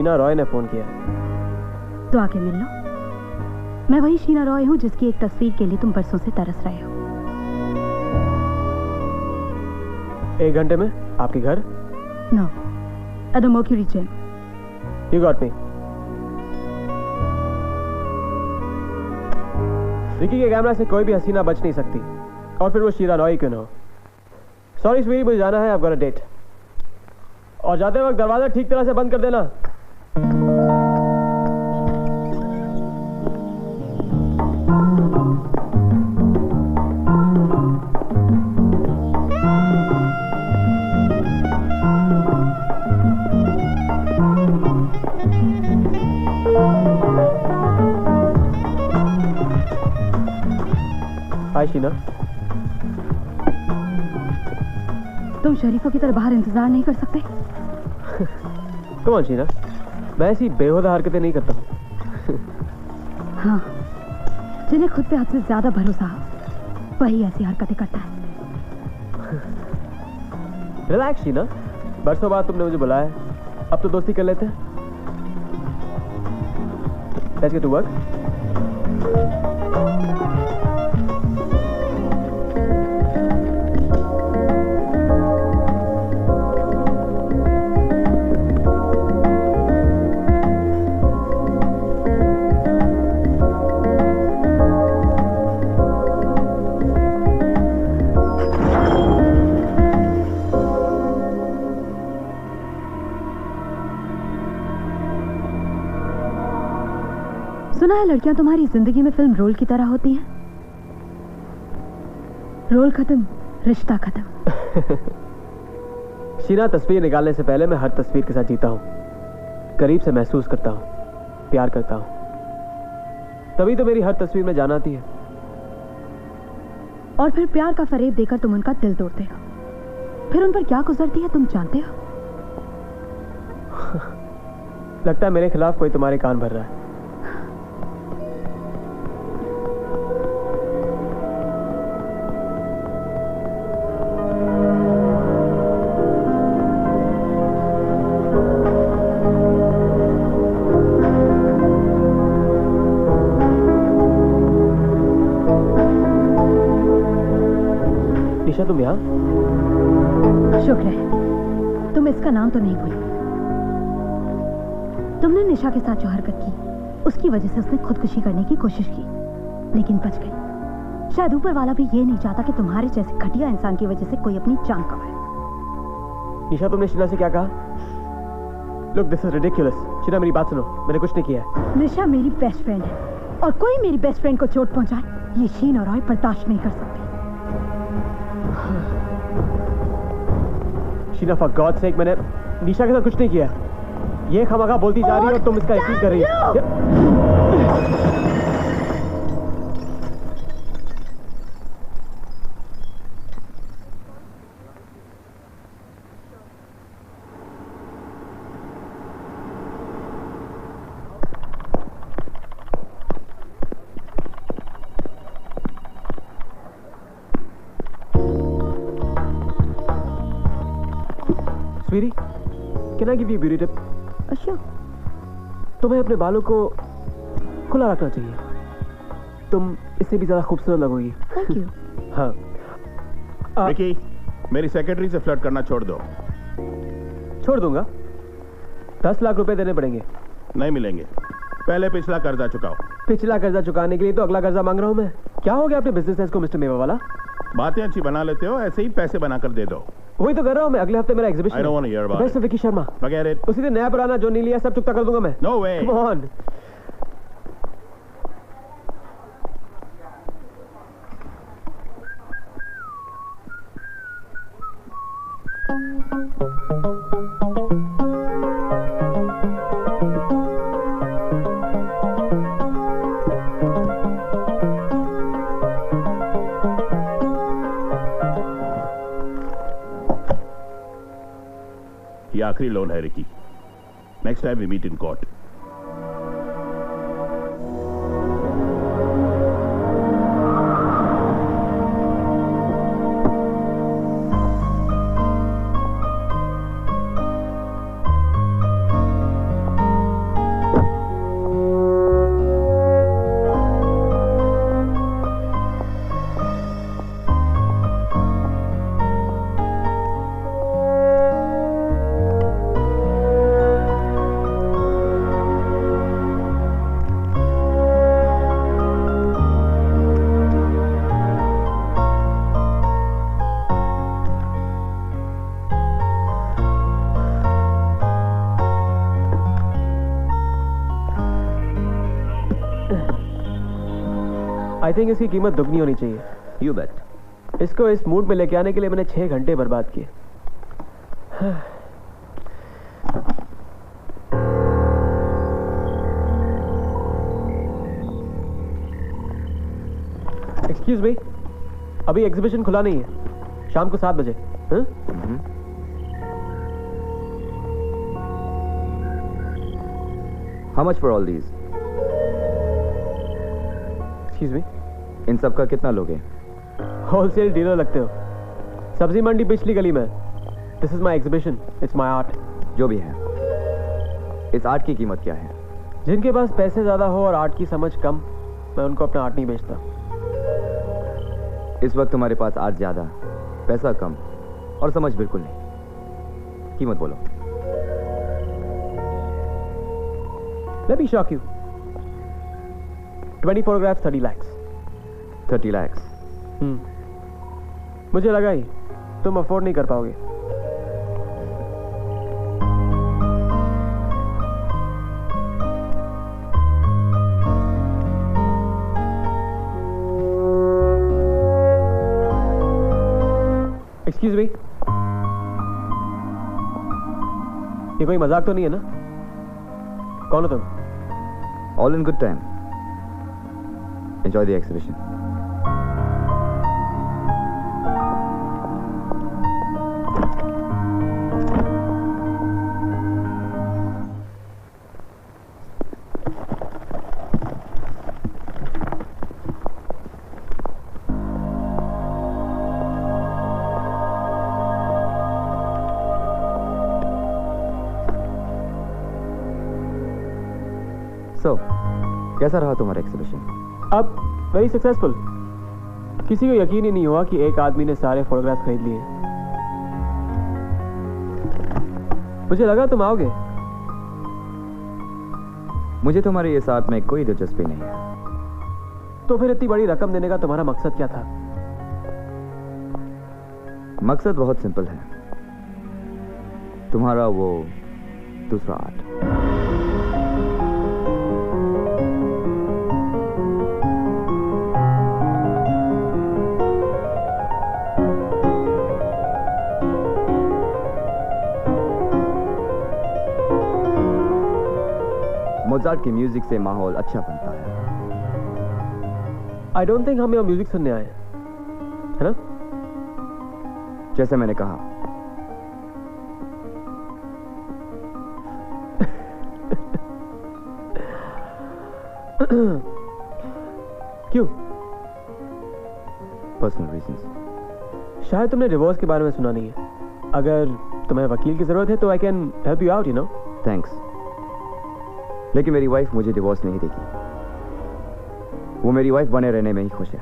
शीना रॉय ने फोन किया। तो आके मिल लो। मैं वही शीना रॉय हूँ जिसकी एक तस्वीर के लिए तुम बरसों से तरस रहे हो। 1 घंटे में आपके घर? No, at the Mercury gym. You got me. Vicky के कैमरा से कोई भी हसीना बच नहीं सकती, और फिर वो शीना रॉय क्यों ना हो। सॉरी स्वीटी, मुझे जाना है, I've got a date। और जाते वक्त दरवाजा ठीक तरह से बंद कर देना। हाय शीना। तुम शरीफों की तरह बाहर इंतजार नहीं कर सकते? कम ऑन शीना, मैं ऐसी बेहुदा हरकतें नहीं करता हूँ। हाँ, जिन्हें खुद पे हद से ज्यादा भरोसा वही ऐसी हरकतें करता है। रिलैक्स शीना, बरसों बाद तुमने मुझे बुलाया, अब तो दोस्ती कर लेते हैं। Let's get to work। सुना है लड़कियां तुम्हारी जिंदगी में फिल्म रोल की तरह होती हैं। रोल खत्म, रिश्ता खत्म। शीना, तस्वीर निकालने से पहले मैं हर तस्वीर के साथ जीता हूँ, करीब से महसूस करता हूँ, प्यार करता हूँ, तभी तो मेरी हर तस्वीर में जान आती है। और फिर प्यार का फरेब देकर तुम उनका दिल तोड़ते हो, फिर उन पर क्या गुजरती है तुम जानते हो? लगता है मेरे खिलाफ कोई तुम्हारे कान भर रहा है। निशा, तुम यहाँ? शुक्र है तुम इसका नाम तो नहीं भूली। तुमने निशा के साथ जो हरकत की, उसकी वजह से उसने खुदकुशी करने की कोशिश की, लेकिन बच गई। शायद ऊपर वाला भी ये नहीं चाहता कि तुम्हारे जैसे घटिया इंसान की वजह से कोई अपनी जान गंवाए। निशा, तुमने शीना से क्या कहा? Look, this is ridiculous। Sheena, मेरी बात सुनो, मैंने कुछ नहीं किया है। निशा मेरी बेस्ट फ्रेंड है, और कोई मेरी बेस्ट फ्रेंड को चोट पहुंचाए ये शीना रॉय बर्दाश्त नहीं कर सकती। शीना, for God's sake, मैंने निशा के साथ कुछ नहीं किया। ये खामखा बोलती जा रही है और तुम इसका यकीन कर रही हो। Sweetie, can I give you a beauty tip? अच्छा, तुम्हें अपने बालों को खुला रखना चाहिए, तुम इससे भी ज्यादा खूबसूरत लगोगी। Thank you. हाँ। विकी, मेरी सेक्रेटरी से फ्लर्ट करना छोड़ दो। छोड़ दूंगा, 10 लाख रुपए देने पड़ेंगे। नहीं मिलेंगे, पहले पिछला कर्जा चुकाओ। पिछला कर्जा चुकाने के लिए तो अगला कर्जा मांग रहा हूँ मैं। क्या हो गया अपने बिजनेस को मिस्टर मेवा वाला? बातें अच्छी बना लेते हो, ऐसे ही पैसे बनाकर दे दो। वही तो कर रहा हूँ मैं। अगले हफ्ते मेरा exhibition. I don't want to hear about best it. Vicky Sharma. Forget it. उसी दिन नया पुराना जो नहीं लिया सब चुकता कर दूंगा मैं। No way. Come on. ये आखिरी लोन है Ricky. Next time we meet in court. I think इसकी कीमत दुगनी होनी चाहिए। You bet. इसको इस मूड में लेके आने के लिए मैंने 6 घंटे बर्बाद किए। एक्सक्यूज मी, अभी एग्जीबिशन खुला नहीं है, शाम को 7 बजे। हाँ? How much for all these? Excuse me, इन सब का कितना लोगे? होलसेल डीलर लगते हो। सब्जी मंडी पिछली गली में। This is my exhibition, it's my art. जो भी है, इस आर्ट की कीमत क्या है? जिनके पास पैसे ज्यादा हो और आर्ट की समझ कम, मैं उनको अपना आर्ट नहीं बेचता। इस वक्त तुम्हारे पास आर्ट ज्यादा, पैसा कम और समझ बिल्कुल नहीं। कीमत बोलो। Let me shock you. 20 photographs, 30 lakhs. 30 lakhs? मुझे लगा ही तुम अफोर्ड नहीं कर पाओगे। एक्सक्यूज मी, ये कोई मजाक तो नहीं है ना? कौन हो तुम? All in good time. Enjoy the exhibition. So, कैसा रहा तुम्हारा एग्जीबिशन? अब वेरी सक्सेसफुल। किसी को यकीन ही नहीं हुआ कि एक आदमी ने सारे फोटोग्राफ्स खरीद लिए। मुझे लगा तुम आओगे। मुझे तुम्हारे इस आर्ट में कोई दिलचस्पी नहीं है। तो फिर इतनी बड़ी रकम देने का तुम्हारा मकसद क्या था? मकसद बहुत सिंपल है, तुम्हारा वो दूसरा आर्ट। मोजार्ट की म्यूजिक से माहौल अच्छा बनता है। आई डोंट थिंक हम यहाँ म्यूजिक सुनने आए, है ना? जैसे मैंने कहा, क्यों? Personal reasons. शायद तुमने डिवोर्स के बारे में सुना नहीं है। अगर तुम्हें वकील की जरूरत है तो I can help you out, you know. Thanks, लेकिन मेरी वाइफ मुझे डिवोर्स नहीं देगी। वो मेरी वाइफ बने रहने में ही खुश है।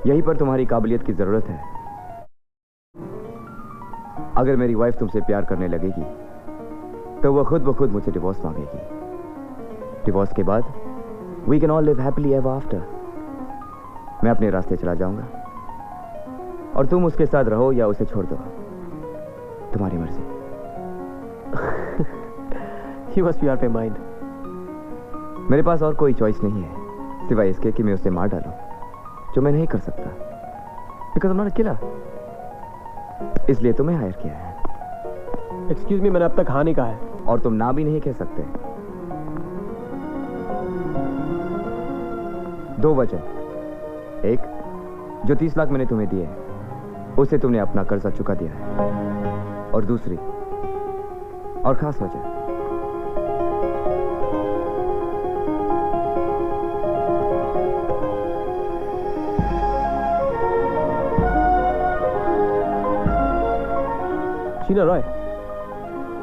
यहीं पर तुम्हारी काबिलियत की जरूरत है। अगर मेरी वाइफ तुमसे प्यार करने लगेगी तो वो खुद ब खुद मुझसे डिवोर्स मांगेगी। डिवोर्स के बाद we can all live happily ever after. मैं अपने रास्ते चला जाऊंगा और तुम उसके साथ रहो या उसे छोड़ दो, तुम्हारी मर्जी। You must be out of your mind. मेरे पास और कोई चॉइस नहीं है सिवाय इसके कि मैं उसे मार डालूं, जो मैं नहीं कर सकता because I'm not a killer। इसलिए तुम्हें हायर किया है। एक्सक्यूज मी, मैंने अब तक हाँ नहीं कहा है। और तुम ना भी नहीं कह सकते। 2 वजह। एक, जो 30 लाख मैंने तुम्हें दिए उससे तुमने अपना कर्जा चुका दिया है। और दूसरी और खास वजह, शीना रॉय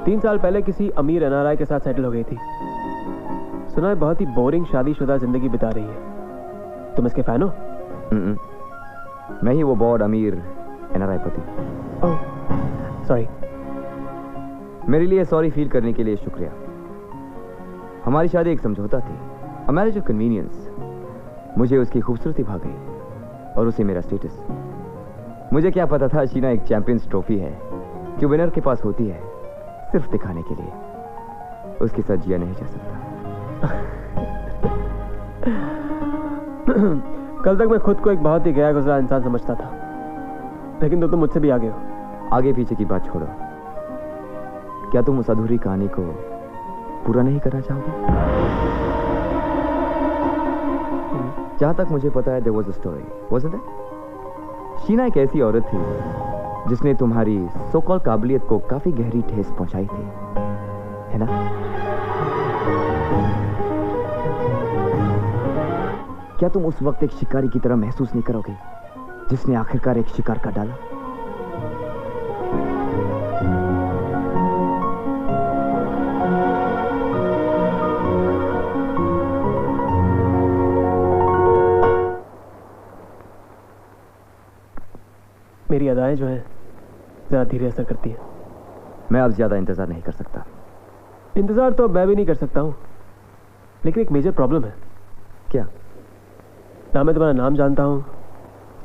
3 साल पहले किसी अमीर एनआरआई के साथ सेटल हो गई थी। सुना है बहुत ही बोरिंग शादीशुदा जिंदगी बिता रही है। तुम इसके फैन हो? मैं ही वो बहुत अमीर एनआरआई पति। Oh sorry. मेरे लिए सॉरी फील करने के लिए शुक्रिया। हमारी शादी एक समझौता थी, अ मैरिज ऑफ कन्वीनियंस। मुझे उसकी खूबसूरती भा गई और उसे मेरा स्टेटस। मुझे क्या पता था शीना एक चैंपियंस ट्रॉफी है जो विनर के पास होती है सिर्फ दिखाने के लिए। उसके साथ जिया नहीं जा सकता। कल तक मैं खुद को एक बहुत ही गया गुजरा इंसान समझता था, लेकिन तुम तो मुझसे भी आगे हो। आगे पीछे की बात छोड़ो, क्या तुम उस अधूरी कहानी को पूरा नहीं करना चाहोगे? जहां तक मुझे पता है, there was a story, wasn't it? Sheena एक ऐसी औरत थी जिसने तुम्हारी सो कॉल्ड काबिलियत को काफी गहरी ठेस पहुंचाई थी, है ना? क्या तुम उस वक्त एक शिकारी की तरह महसूस नहीं करोगे जिसने आखिरकार एक शिकार का डाला? मेरी अदाएं जो हैं ज़्यादा धीरे असर करती हैं। मैं अब ज्यादा इंतजार नहीं कर सकता। इंतजार तो मैं भी नहीं कर सकता हूँ, लेकिन एक मेजर प्रॉब्लम है। क्या? ना मैं तुम्हारा नाम जानता हूँ,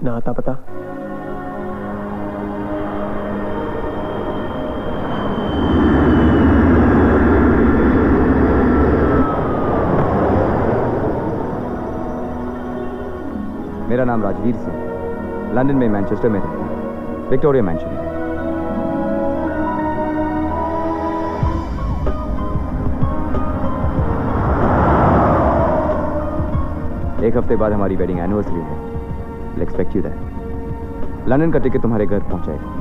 ना आता पता। मेरा नाम राजवीर सिंह, लंदन में मैनचेस्टर में रहता हूं, विक्टोरिया मैंशन। एक हफ्ते बाद हमारी वेडिंग एनिवर्सरी है। I'll expect you there. London का टिकट तुम्हारे घर पहुंचाएगा।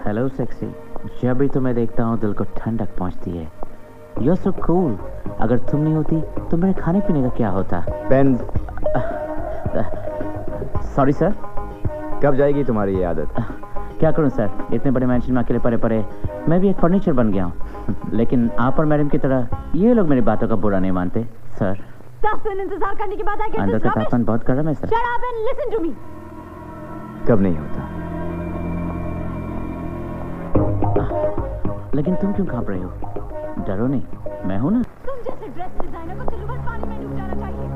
हेलो सेक्सी, जब भी तुम्हें देखता हूँ दिल को ठंडक पहुँचती है। You're so cool. अगर तुम नहीं होती तो मेरे खाने पीने का क्या होता? पेन। Sorry sir. कब जाएगी तुम्हारी ये आदत? क्या करूँ सर, इतने बड़े मैंशन में अकेले पड़े पड़े मैं भी एक फर्नीचर बन गया हूँ। लेकिन आप और मैडम की तरह ये लोग मेरी बातों का बुरा नहीं मानते सर। 10 दिन इंतजार करने के बाद अंदर का तापमान बहुत गर्म है sir. Shut up and listen to me. कब नहीं होता? लेकिन तुम क्यों कांप रहे हो? डरो नहीं, मैं हूं ना। तुम जैसे ड्रेस डिजाइनर को सिल्वर पानी में डूब जाना चाहिए।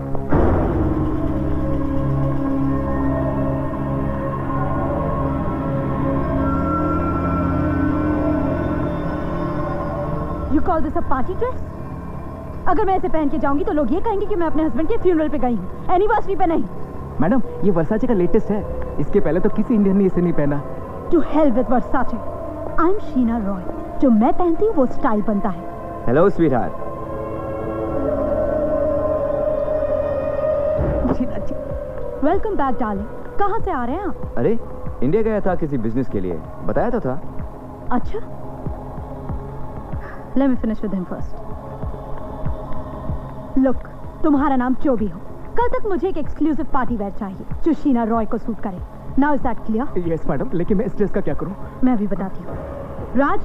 You call this a party dress? अगर मैं इसे पहन के जाऊंगी तो लोग ये कहेंगे कि मैं अपने हस्बैंड के फ्यूनरल पे गई हूँ, एनिवर्सरी पे नहीं। मैडम, ये वर्साचे का लेटेस्ट है। इसके पहले तो किसी इंडियन ने इसे नहीं पहना। To hell with Versace. I'm Sheena Roy. जो मैं पहनती हूँ वो स्टाइल बनता है। Hello sweetheart. Welcome back darling. कहाँ से आ रहे हैं आप? अरे इंडिया गया था किसी बिजनेस के लिए, बताया तो था। अच्छा, let me finish with him first. Look, तुम्हारा नाम जो भी हो, कल तक मुझे एक एक्सक्लूसिव पार्टी वेयर चाहिए जो शीना रॉय को सूट करे। Now is that clear? Yes madam, लेकिन मैं इस ड्रेस का क्या करूं? मैं भी बताती हूँ। राज,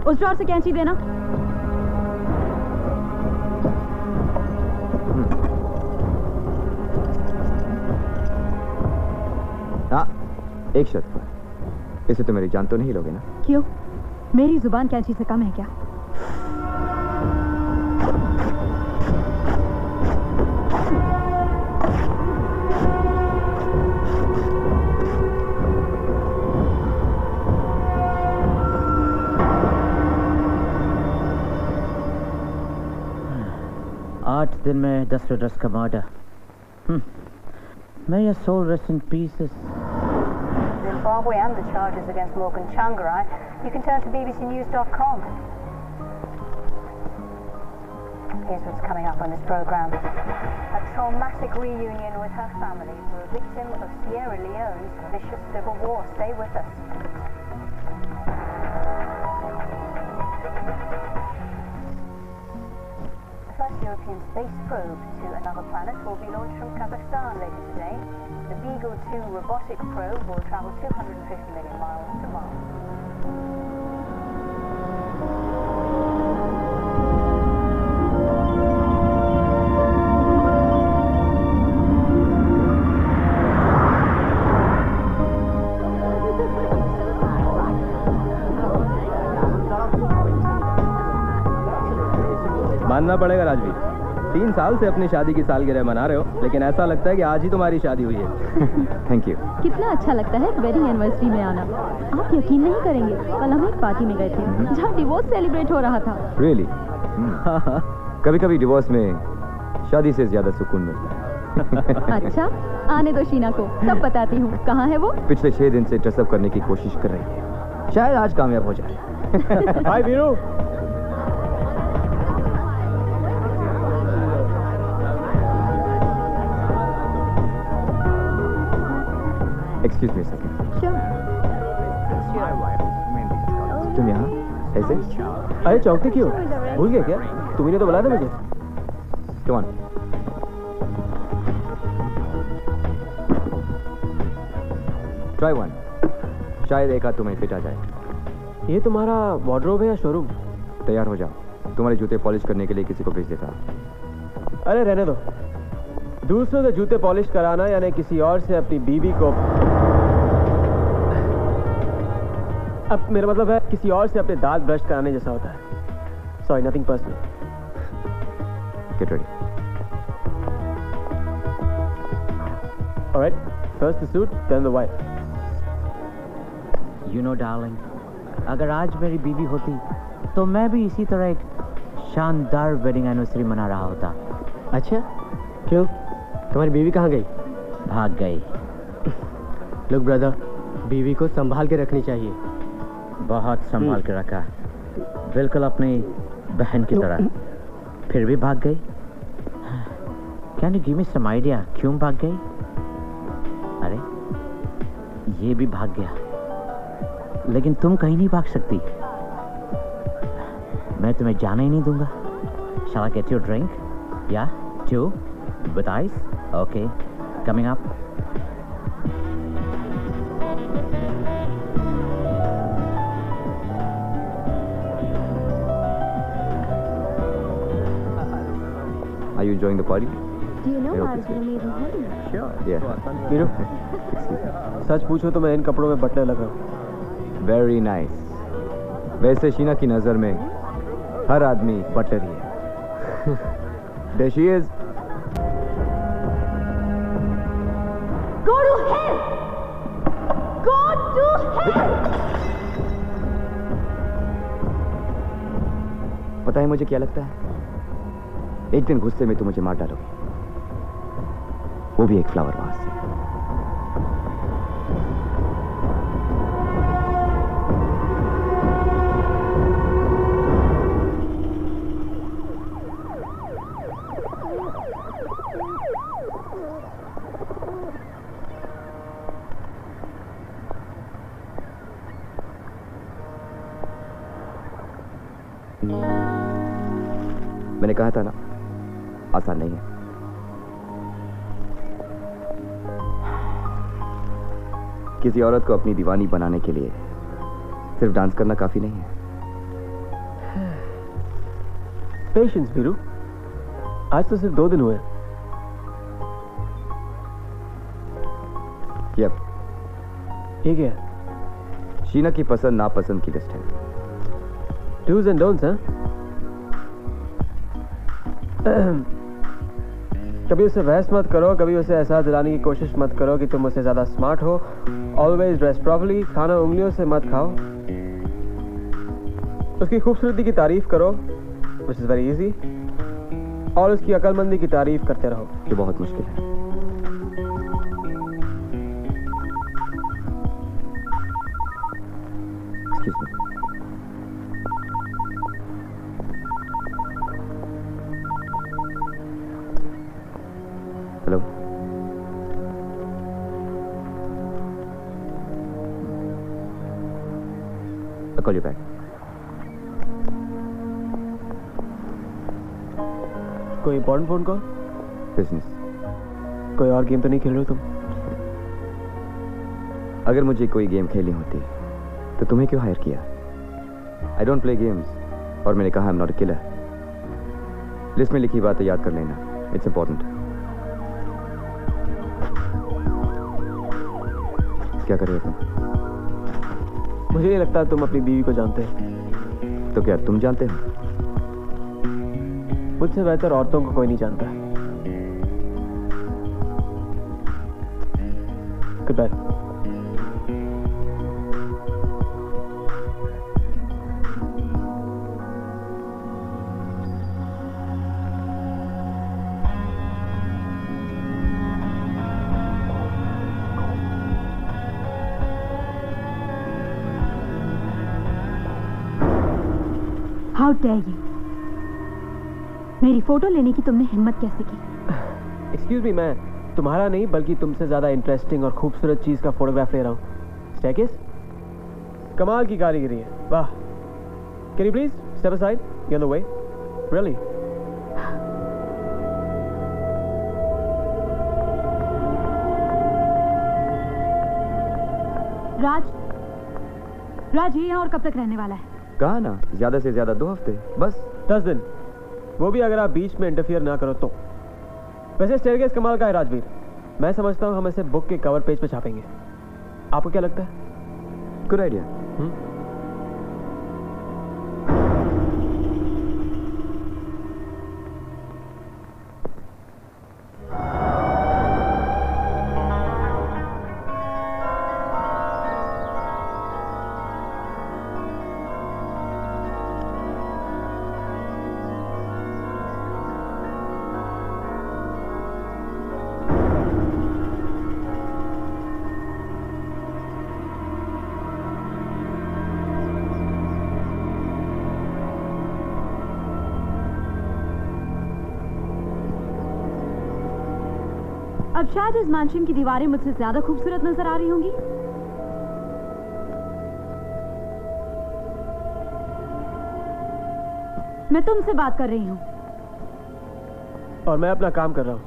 उस ड्रॉर से कैंची देना। हाँ, एक शर्त पर। इसे तो मेरी जान तो नहीं लोगे ना? क्यों? मेरी जुबान कैंची से कम है क्या? आठ दिन में 10 लीटर्स का murder. May your soul rest in pieces. Zimbabwe and the charges against Morgan Tsvangirai, you can turn to bbcnews.com. Here's what's coming up on this program. A traumatic reunion with her family for a victim of Sierra Leone's vicious civil war. Stay with us. The first European space probe to another planet will be launched from Kazakhstan later today. The Beagle 2 robotic probe will travel 250 million miles to Mars. मानना पड़ेगा राजवीर, 3 साल से अपनी शादी की सालगिरह मना रहे हो, लेकिन ऐसा लगता है कि आज ही तुम्हारी शादी हुई है। Thank you. कितना अच्छा लगता है वेडिंग एनिवर्सरी में आना। आप यकीन नहीं करेंगे, कल हम एक पार्टी में गए थे जहाँ डिवोर्स सेलिब्रेट हो रहा था। रियली? कभी कभी डिवोर्स में शादी से ज्यादा सुकून मिलता है। अच्छा, आने दो शीना को, सब बताती हूँ। कहाँ है वो? पिछले 6 दिन से ड्रेसअप करने की कोशिश कर रही है, शायद आज कामयाब हो जाए। Hi Veeru. Excuse me sir. तुम यहाँ ऐसे? अरे चौंकते क्यों? भूल गए क्या? तुम्ही ने तो बुलाया था मुझे। Come on. Try one. शायद एक आध तुम्हें फिट आ जाए। ये तुम्हारा वार्डरोब है या शोरूम? तैयार हो जाओ, तुम्हारे जूते पॉलिश करने के लिए किसी को भेज देता हूँ। अरे रहने दो। दूसरों से जूते पॉलिश कराना यानी किसी और से अपनी बीवी को, अब मेरा मतलब है किसी और से अपने दांत ब्रश कराने जैसा होता है। Sorry, nothing personal. Get ready. All right, first the suit, then the wife. You know, darling, अगर आज मेरी बीवी होती तो मैं भी इसी तरह एक शानदार वेडिंग एनिवर्सरी मना रहा होता। अच्छा, क्यों? तुम्हारी बीवी कहाँ गई? भाग गई। लुक ब्रदर, बीवी को संभाल के रखनी चाहिए। बहुत संभाल के रखा, बिल्कुल अपनी बहन की तरह। फिर भी भाग गई। Can you give me some idea क्यों भाग गई? अरे ये भी भाग गया, लेकिन तुम कहीं नहीं भाग सकती। मैं तुम्हें जाने ही नहीं दूंगा। Shall I get you a drink? Yeah? 2 with ice? Okay. Coming up. Are you enjoying the party? Do you know I hope I'll it's be amazing wedding? Yeah. Veeru, सच पूछो तो मैं इन कपड़ों में बटने लगा हूँ। Very nice. वैसे शीना की नजर में हर आदमी बटलर ही है। There she is. Go to hell! Go to hell! पता है मुझे क्या लगता है? एक दिन गुस्से में तुम मुझे मार डालोगे, वो भी एक फ्लावर वास से। मैंने कहा था ना, आसान नहीं है। किसी औरत को अपनी दीवानी बनाने के लिए सिर्फ डांस करना काफी नहीं है। पेशेंस वीरू, आज तो सिर्फ 2 दिन हुए। यप, ये क्या है? शीना की पसंद नापसंद की लिस्ट है। डूज एंड डोंट्स, हैं? कभी उसे बहस मत करो, कभी उसे एहसास दिलाने की कोशिश मत करो कि तुम उससे ज्यादा स्मार्ट हो। ऑलवेज ड्रेस प्रॉपर्ली, खाना उंगलियों से मत खाओ। उसकी खूबसूरती की तारीफ करो, which is very easy, और उसकी अक्लमंदी की तारीफ करते रहो, जो बहुत मुश्किल है। Excuse me. Hello. I'll call you back. कोई इंपॉर्टेंट फोन कॉल? Business. कोई और गेम तो नहीं खेल रहे हो तुम? अगर मुझे कोई गेम खेलनी होती तो तुम्हें क्यों हायर किया? I don't play games. और मैंने कहा I'm not a killer. List में लिखी बातें याद कर लेना. It's important. क्या कर रहे हो तुम? मुझे नहीं लगता तुम अपनी बीवी को जानते हो। तो क्या तुम जानते हो? मुझसे बेहतर औरतों को कोई नहीं जानता। Goodbye. How dare you! मेरी फोटो लेने की तुमने हिम्मत कैसे की? एक्सक्यूज मी, मैं तुम्हारा नहीं बल्कि तुमसे ज्यादा इंटरेस्टिंग और खूबसूरत चीज का फोटोग्राफ ले रहा हूँ। स्टेकिस कमाल की कारीगरी है, वाह। Can you please step aside, you on the way. Really? Raj ये यहाँ और कब तक रहने वाला है? कहा ना, ज्यादा से ज्यादा 2 हफ्ते, बस 10 दिन, वो भी अगर आप बीच में इंटरफियर ना करो तो। वैसे स्टेयरकेस कमाल का है राजवीर, मैं समझता हूँ हम इसे बुक के कवर पेज पे छापेंगे। आपको क्या लगता है? Good idea. अब शायद इस मैंशन की दीवारें मुझसे ज्यादा खूबसूरत नजर आ रही होंगी। मैं तुमसे बात कर रही हूँ। और मैं अपना काम कर रहा हूँ।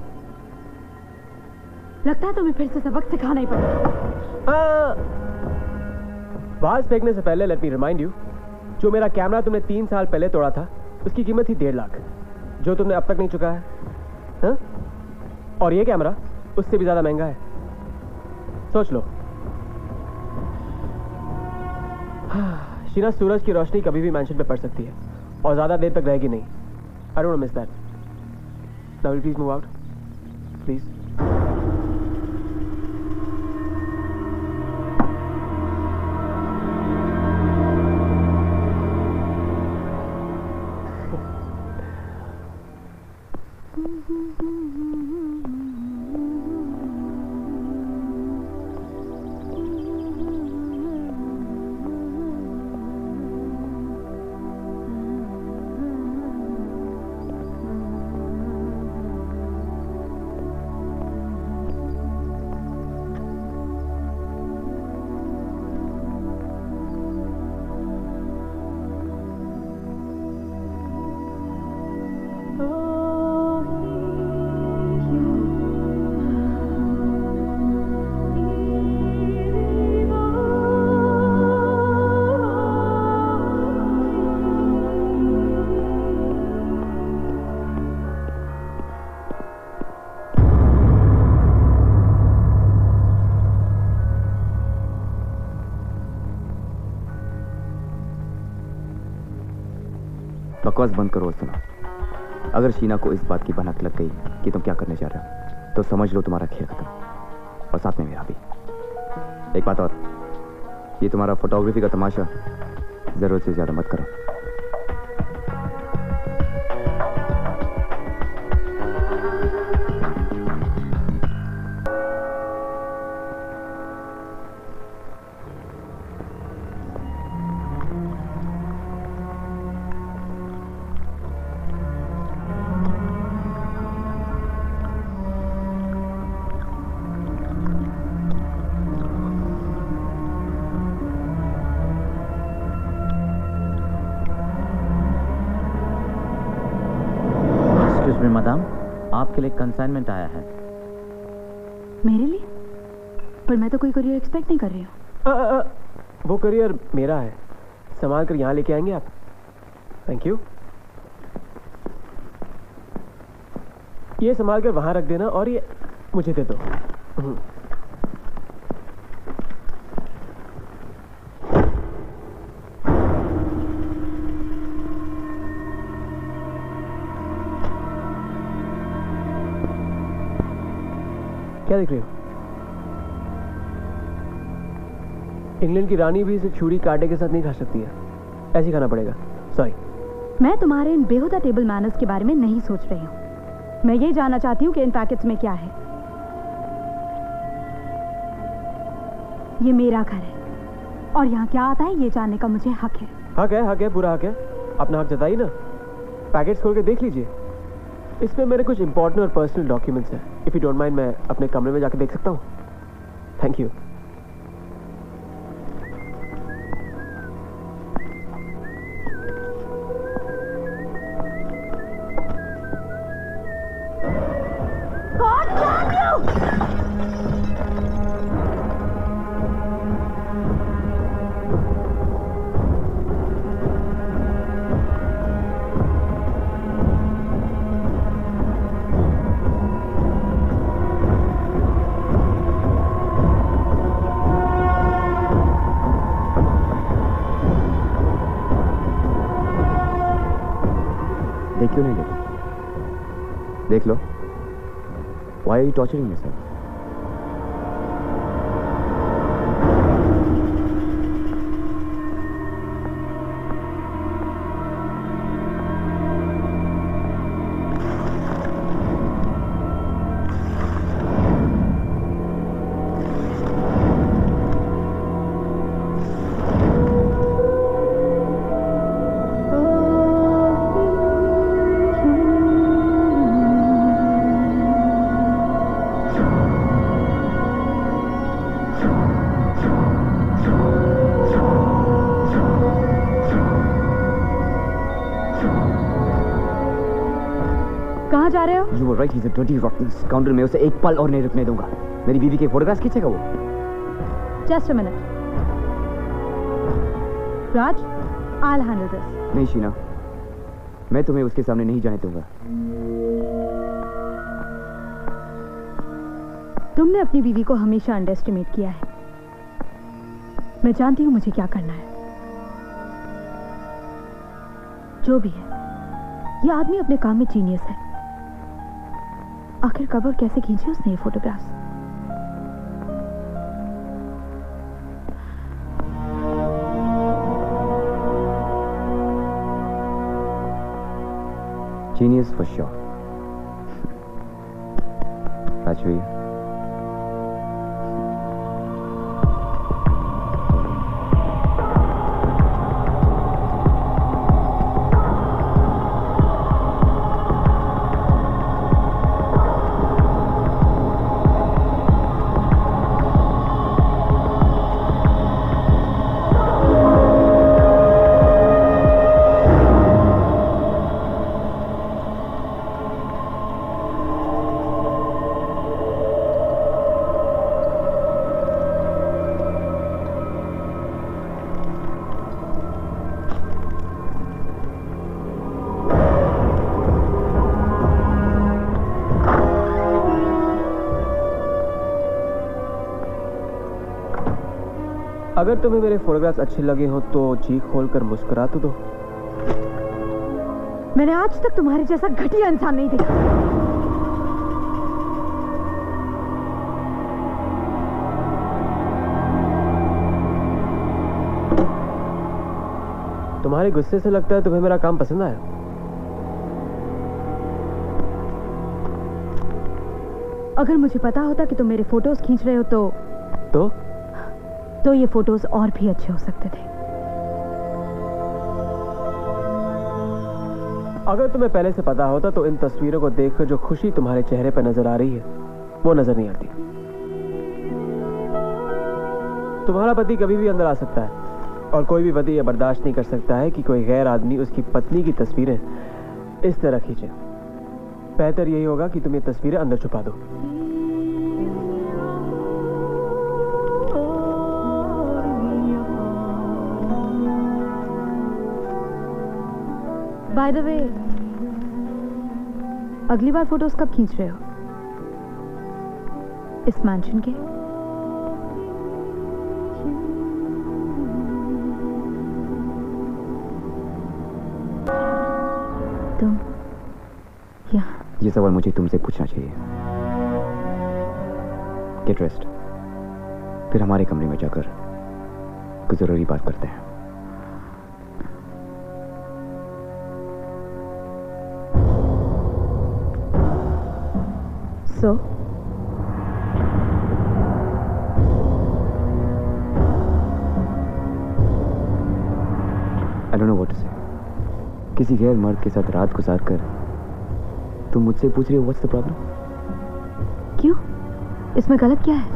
लगता है तुम्हें फिर से सबक सिखाना ही पड़ेगा। बाज फेंकने से पहले लेट मी रिमाइंड यू, जो मेरा कैमरा तुमने 3 साल पहले तोड़ा था उसकी कीमत थी 1.5 लाख, जो तुमने अब तक नहीं चुका है। हा? और ये कैमरा उससे भी ज्यादा महंगा है। सोच लो। शीना, सूरज की रोशनी कभी भी मैंशन पे पड़ सकती है और ज्यादा देर तक रहेगी नहीं। I don't miss that. Now will please move out please. बकवास बंद करो और सुनो। अगर शीना को इस बात की भनक लग गई कि तुम क्या करने जा रहे हो तो समझ लो तुम्हारा खेल खत्म, और साथ में मेरा भी। एक बात और, ये तुम्हारा फोटोग्राफी का तमाशा जरूरत से ज्यादा मत करो। मैडम, आपके लिए कंसाइनमेंट आया है। मेरे लिए? पर मैं तो कोई करियर एक्सपेक्ट नहीं कर रही हूँ। वो करियर मेरा है, संभाल कर यहाँ लेके आएंगे आप? Thank you. ये संभाल कर वहां रख देना और ये मुझे दे दो। क्या देख रही हो? इंग्लैंड की रानी भी इसे छुरी कांटे के साथ नहीं खा सकती है, ऐसे खाना पड़ेगा। सॉरी। मैं तुम्हारे इन बेहुदा टेबल मैनर्स के बारे में नहीं सोच रही हूँ। मैं ये जानना चाहती हूँ कि इन पैकेट्स में क्या है। ये मेरा घर है और यहाँ क्या आता है ये जानने का मुझे हक है। हक है, पूरा हक है। अपना हक जताइए ना। पैकेट्स खोल के देख लीजिए। इसमें मेरे कुछ इंपॉर्टेंट और पर्सनल डॉक्यूमेंट्स हैं। इफ यू डोंट माइंड, मैं अपने कमरे में जाके देख सकता हूँ? Thank you. क्यों नहीं लेते? देख लो। Why are you torturing yourself? जा रहे हो? You were right, he's a dirty rotten scoundrel. मैं उसे एक पल और नहीं रुकने दूंगा। मेरी बीवी के फोटोग्राफ्स खींचेगा वो। Just a minute. Raj, I'll handle this. नहीं शीना, मैं तुम्हें उसके सामने नहीं जाने दूंगा। तुमने अपनी बीवी को हमेशा अंडरएस्टिमेट किया है। मैं जानती हूँ मुझे क्या करना है। जो भी है, ये आदमी अपने काम में जीनियस है। आखिर कब और कैसे खींचे उसने ये photographs? Genius for sure. Rajvi. अगर तुम्हें मेरे फोटोग्राफ्स अच्छे लगे हो तो जी खोलकर मुस्कुरा तो दो। मैंने आज तक तुम्हारे जैसा घटिया इंसान नहीं देखा। तुम्हारे गुस्से से लगता है तुम्हें मेरा काम पसंद आया। अगर मुझे पता होता कि तुम मेरे फोटोज खींच रहे हो तो ये फोटोज और भी अच्छे हो सकते थे। अगर तुम्हें पहले से पता होता तो इन तस्वीरों को देखकर जो खुशी तुम्हारे चेहरे पर नजर आ रही है वो नजर नहीं आती। तुम्हारा पति कभी भी अंदर आ सकता है और कोई भी पति यह बर्दाश्त नहीं कर सकता है कि कोई गैर आदमी उसकी पत्नी की तस्वीरें इस तरह खींचे। बेहतर यही होगा कि तुम ये तस्वीरें अंदर छुपा दो। बाय द वे, अगली बार फोटोज कब खींच रहे हो? इस मैंशन के? तुम यहाँ? ये सवाल मुझे तुमसे पूछना चाहिए। गेट रेस्ट, फिर हमारे कमरे में जाकर कुछ जरूरी बात करते हैं। So? I don't know what to say. किसी गैर मर्द के साथ रात गुजार कर तुम मुझसे पूछ रही हो व्हाट्स द प्रॉब्लम? क्यों? इसमें गलत क्या है?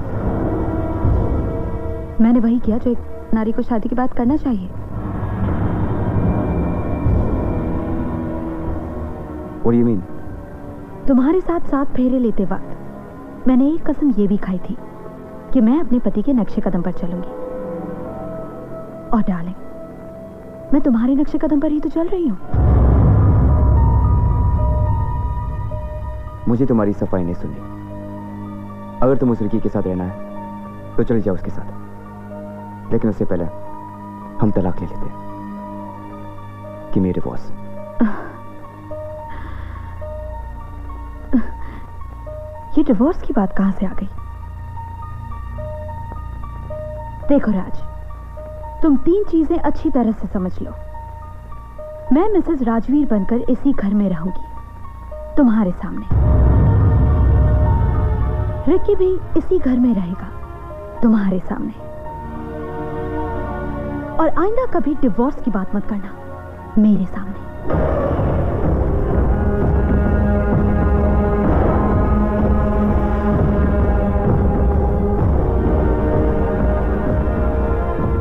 मैंने वही किया जो एक नारी को शादी के बाद करना चाहिए। What do you mean? तुम्हारे साथ 7 फेरे लेते वक्त मैंने एक कसम ये भी खाई थी कि मैं अपने पति के नक्शे कदम पर चलूंगी। और डार्लिंग, मैं तुम्हारे नक्शे कदम पर ही तो चल रही हूँ। मुझे तुम्हारी सफाई नहीं सुननी। अगर तुम उस लड़की के साथ रहना है तो चले जाओ उसके साथ, लेकिन उससे पहले हम तलाक ले लेते हैं कि मेरे बॉस। ये डिवोर्स की बात कहां से आ गई? देखो राज, तुम 3 चीजें अच्छी तरह से समझ लो। मैं मिसेस राजवीर बनकर इसी घर में रहूंगी, तुम्हारे सामने। रिकी भी इसी घर में रहेगा, तुम्हारे सामने। और आइंदा कभी डिवोर्स की बात मत करना मेरे सामने।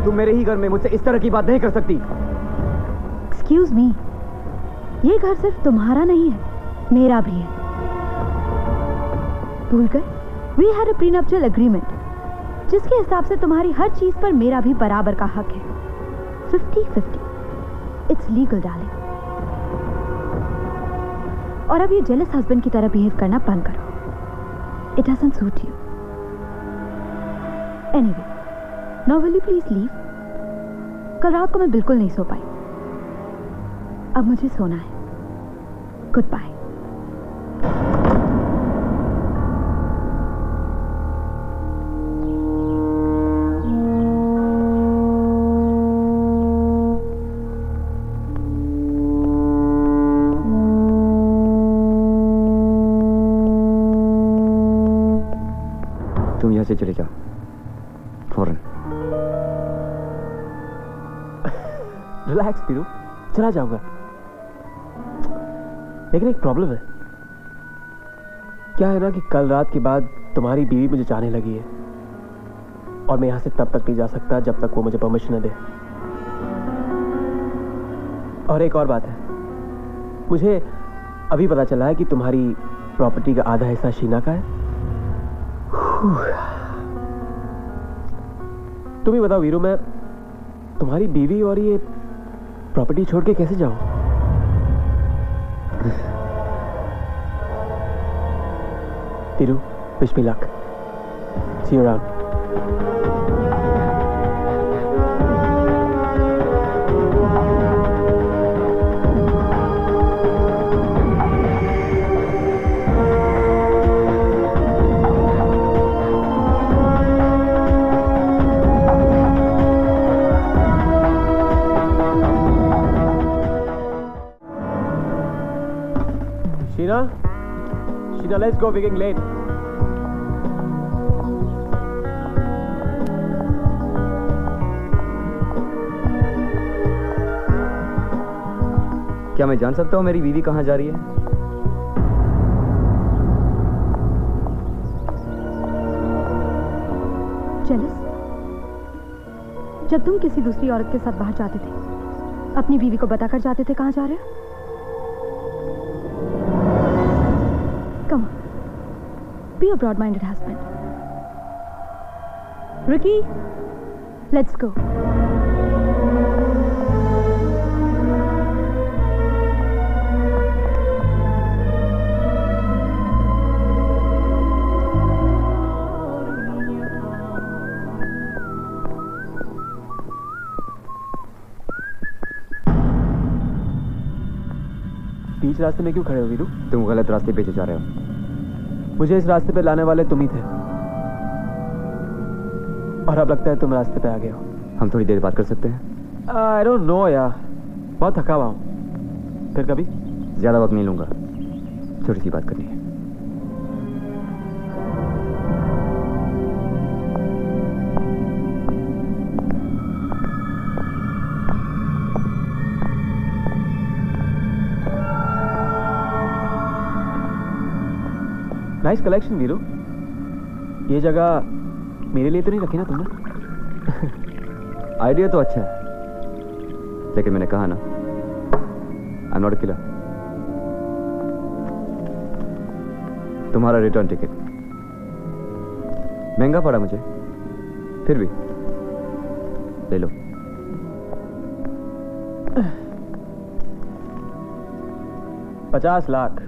तुम मेरे ही घर में मुझसे इस तरह की बात नहीं कर सकती। एक्सक्यूज मी, ये घर सिर्फ तुम्हारा नहीं है, मेरा भी है। भूल गए? वी हैड अ प्रीनप्टियल एग्रीमेंट, जिसके हिसाब से तुम्हारी हर चीज पर मेरा भी बराबर का हक है। 50-50। It's legal darling. और अब ये जेलस हस्बैंड की तरह बिहेव करना बंद करो। It doesn't suit you. Anyway, now will you please leave? कल रात को मैं बिल्कुल नहीं सो पाई। अब मुझे सोना है। Goodbye. तुम यहां से चले जाओ फौरन। रिलैक्स पीरू, चला जाऊंगा। लेकिन एक प्रॉब्लम है। क्या है ना कि कल रात के बाद तुम्हारी बीवी मुझे चाहने लगी है, और मैं यहां से तब तक नहीं जा सकता जब तक वो मुझे परमिशन न दे। और एक और बात है, मुझे अभी पता चला है कि तुम्हारी प्रॉपर्टी का आधा हिस्सा शीना का है। तुम ही बताओ वीरू, मैं तुम्हारी बीवी और ये प्रॉपर्टी छोड़ के कैसे जाऊं? Veeru, wish me luck. See you around. Sheena, let's go. We're getting late. क्या मैं जान सकता हूं मेरी बीवी कहां जा रही है? जेलस? जब तुम किसी दूसरी औरत के साथ बाहर जाते थे, अपनी बीवी को बताकर जाते थे कहां जा रहे हो? Come on. Be a broad-minded husband. Ricky, let's go. बीच रास्ते में क्यों खड़े हो वीरू? तुम गलत रास्ते पे जा रहे हो। मुझे इस रास्ते पे लाने वाले तुम ही थे। और अब लगता है तुम रास्ते पे आ गए हो। हम थोड़ी देर बात कर सकते हैं? आई डोंट नो यार, बहुत थका हुआ हूँ। फिर कभी? ज्यादा वक्त नहीं लूंगा, छोटी सी बात करनी है। Nice collection Veeru. ये जगह मेरे लिए तो नहीं रखी ना तुमने? आइडिया तो अच्छा है, लेकिन मैंने कहा ना, I am not a killer. तुम्हारा रिटर्न टिकट महंगा पड़ा मुझे, फिर भी ले लो। $50 लाख।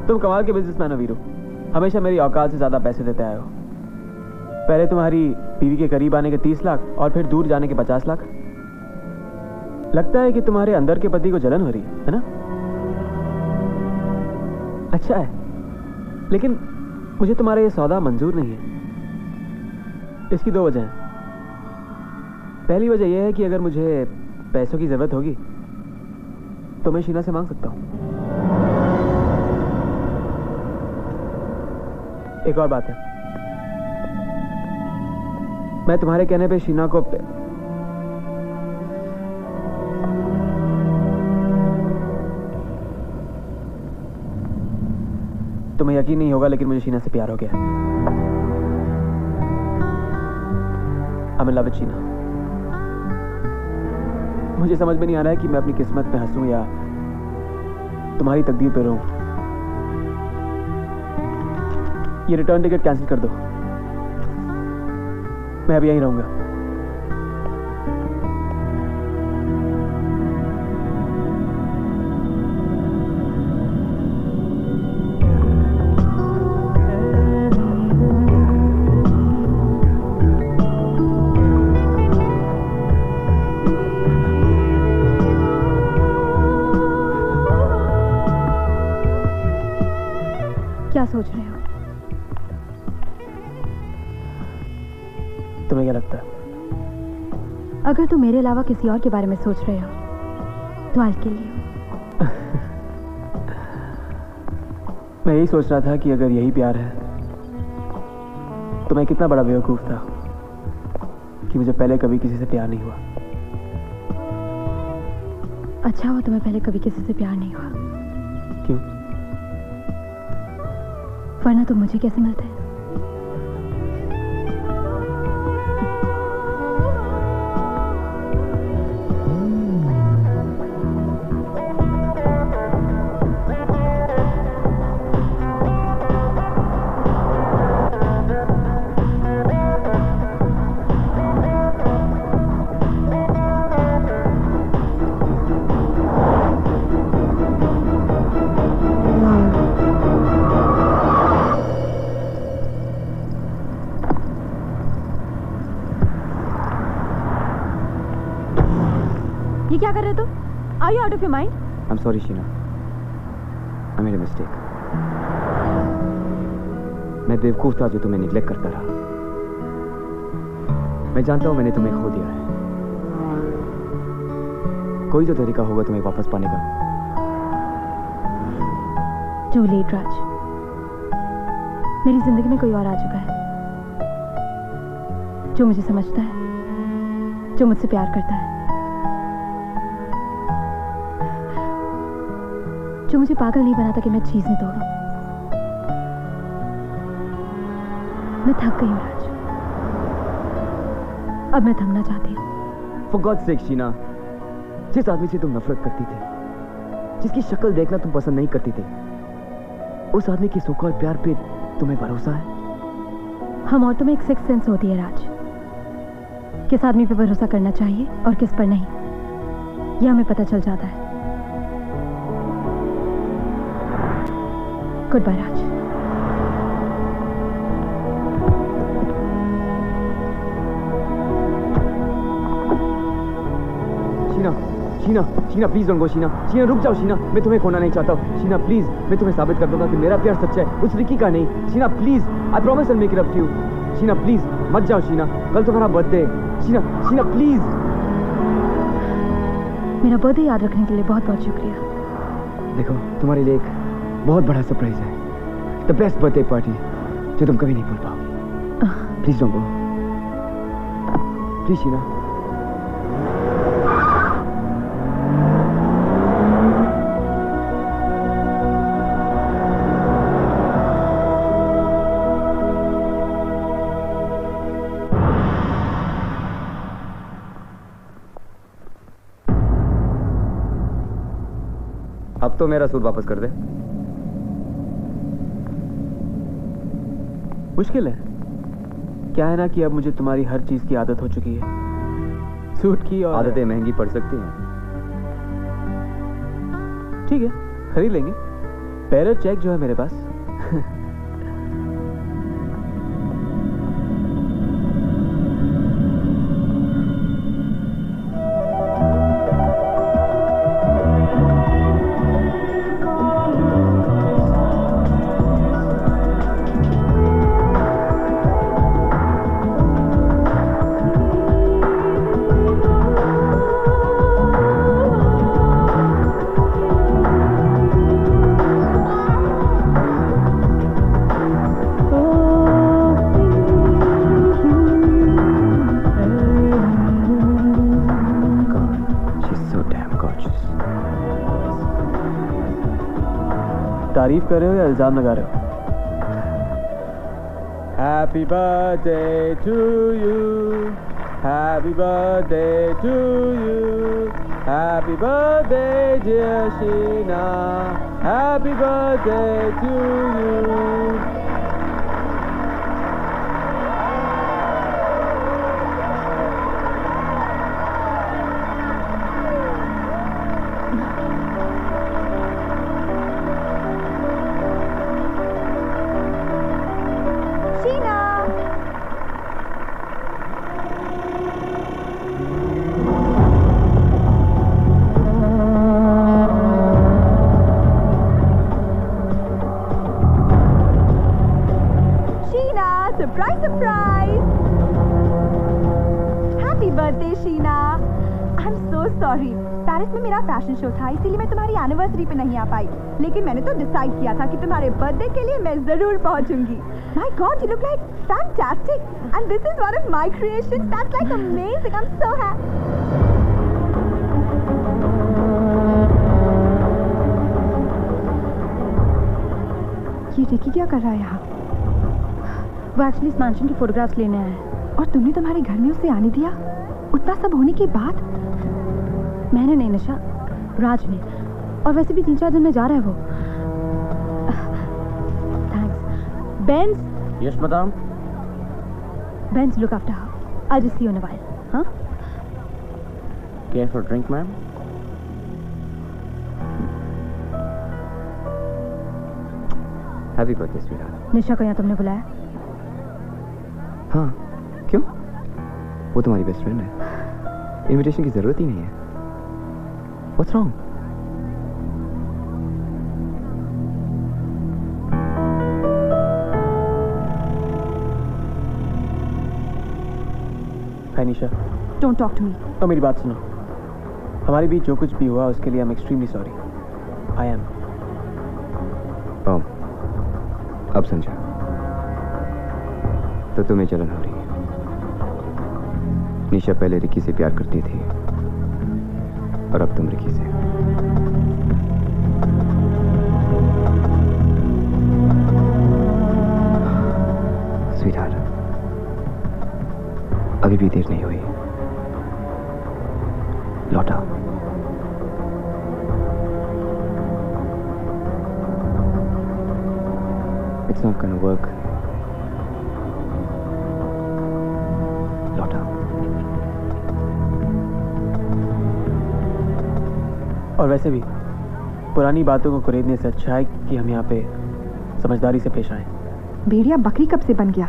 तुम कमाल के बिजनेसमैन हो वीरू, हमेशा मेरी औकात से ज्यादा पैसे देते आए हो। पहले तुम्हारी बीवी के करीब आने के 30 लाख और फिर दूर जाने के 50 लाख। लगता है कि तुम्हारे अंदर के पति को जलन हो रही है ना? अच्छा है, लेकिन मुझे तुम्हारा ये सौदा मंजूर नहीं है। इसकी 2 वजह हैं। पहली वजह यह है कि अगर मुझे पैसों की जरूरत होगी तो मैं शीना से मांग सकता हूं। एक और बात है, मैं तुम्हारे कहने पे शीना को तुम्हें यकीन नहीं होगा, लेकिन मुझे शीना से प्यार हो गया। I'm in love with Sheena. मुझे समझ में नहीं आ रहा है कि मैं अपनी किस्मत पे हंसूं या तुम्हारी तकदीर पे रोऊं। ये रिटर्न टिकट कैंसिल कर दो, मैं अब यहीं रहूंगा। क्या सोच रहे हो? तुम्हें क्या लगता है? अगर तुम मेरे अलावा किसी और के बारे में सोच रहे हो तो आज के लिए मैं यही सोच रहा था कि अगर यही प्यार है तो मैं कितना बड़ा बेवकूफ था कि मुझे पहले कभी किसी से प्यार नहीं हुआ। अच्छा हुआ तुम्हें पहले कभी किसी से प्यार नहीं हुआ। क्यों? वरना तुम मुझे कैसे मिलते? ये क्या कर रहे हो तुम? Are you out of your mind? I'm sorry, Sheena. I made a mistake। मैं बेवकूफ था जो तुम्हें निग्लेक्ट करता रहा। मैं जानता हूं मैंने तुम्हें खो दिया है। कोई तो तरीका होगा तुम्हें वापस पाने का। Too late, राज। मेरी जिंदगी में कोई और आ चुका है जो मुझे समझता है, जो मुझसे प्यार करता है, जो मुझे पागल नहीं बनाता कि मैं चीजें तोड़ूं। मैं थक गई हूं राज, अब मैं थमना चाहती हूं। For God's sake, शीना, जिस आदमी से तुम नफरत करती थी, जिसकी शक्ल देखना तुम पसंद नहीं करती थी, उस आदमी के सो कॉल्ड प्यार पे तुम्हें भरोसा है? हम औरतों में एक सिक्स सेंस होती है राज, किस आदमी पे भरोसा करना चाहिए और किस पर नहीं, यह हमें पता चल जाता है। Goodbye Raj. Sheena, Sheena, Sheena please don't go Sheena, Sheena रुक जाओ शीना, मैं तुम्हें खोना नहीं चाहता हूँ शीना प्लीज, मैं तुम्हें साबित कर दूंगा कि मेरा प्यार सच्चा है, उस रिकी का नहीं। Sheena please, I promise I make it up to you. Sheena please मत जाओ शीना, कल तुम्हारा बर्थडे है। Sheena, Sheena please. मेरा बर्थडे याद रखने के लिए बहुत बहुत शुक्रिया। देखो तुम्हारे लिए एक बहुत बड़ा सरप्राइज है, द बेस्ट बर्थडे पार्टी जो तुम कभी नहीं भूल पाओगी। Please don't go, please Sheena. अब तो मेरा सूट वापस कर दे। मुश्किल है, क्या है ना कि अब मुझे तुम्हारी हर चीज की आदत हो चुकी है, सूट की। और आदतें महंगी पड़ सकती हैं। ठीक है, खरीद लेंगे। पैरर चेक जो है मेरे पास। तारीफ कर रहे हो या इल्जाम लगा रहे हो? Happy birthday to you, happy birthday to you, happy birthday dear Sheena, happy birthday to you. Surprise surprise, happy birthday Sheena. I am so sorry, Paris में मेरा फैशन शो था, इसीलिए मैं तुम्हारी एनिवर्सरी पे नहीं आ पाई, लेकिन मैंने तो डिसाइड किया था कि तुम्हारे बर्थडे के लिए मैं जरूर पहुंचूंगी। My God, you look like fantastic and this is one of my creations, that's like amazing, I am so happy. ये रिकी क्या कर रहा है यहाँ? वो एक्चुअली इस मैंशन की फोटोग्राफ्स लेने आया है। और तुमने तुम्हारे घर में उसे आने दिया? उतना सब होने के बाद? मैंने नहीं निशा, राज ने। और वैसे भी 3-4 दिन में जा रहा है वो। Thanks. Bens. Yes madam. Bens, look after her, I just see you in a while. हाँ? Care for drink ma'am? Happy birthday sweetheart. Nisha को यहाँ तुमने बुलाया? हाँ, क्यों? वो तुम्हारी बेस्ट फ्रेंड है, इनविटेशन की जरूरत ही नहीं है। What's wrong? Hi Nisha. Don't talk to me. तो मेरी बात सुनो, हमारे बीच जो कुछ भी हुआ उसके लिए I am extremely sorry. I am. अब समझा, तो तुम्हें जलन हो रही है। निशा पहले रिकी से प्यार करती थी और अब तुम रिकी से। स्वीटहार्ट, अभी भी देर नहीं हुई, लौटा। It's not gonna work. लौटा। और वैसे भी पुरानी बातों को खरीदने से अच्छा है कि हम यहाँ पे समझदारी से पेश आए। भेड़िया बकरी कब से बन गया?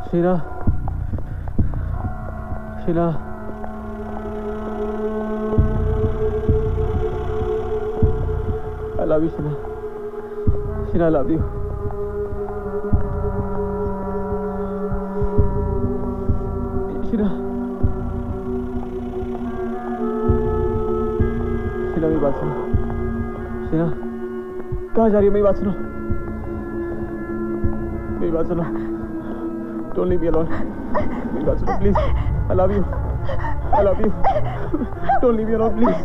Sheena, Sheena, I love you, Sheena. Sheena, I love you. Sheena. Sheena मेरी बात सुनो। शीना, कहाँ जा रही हो? मेरी बात सुनो। मेरी बात सुनो। Don't leave me alone. मेरी बात सुनो, please. I love you. I love you. Don't leave me alone, please.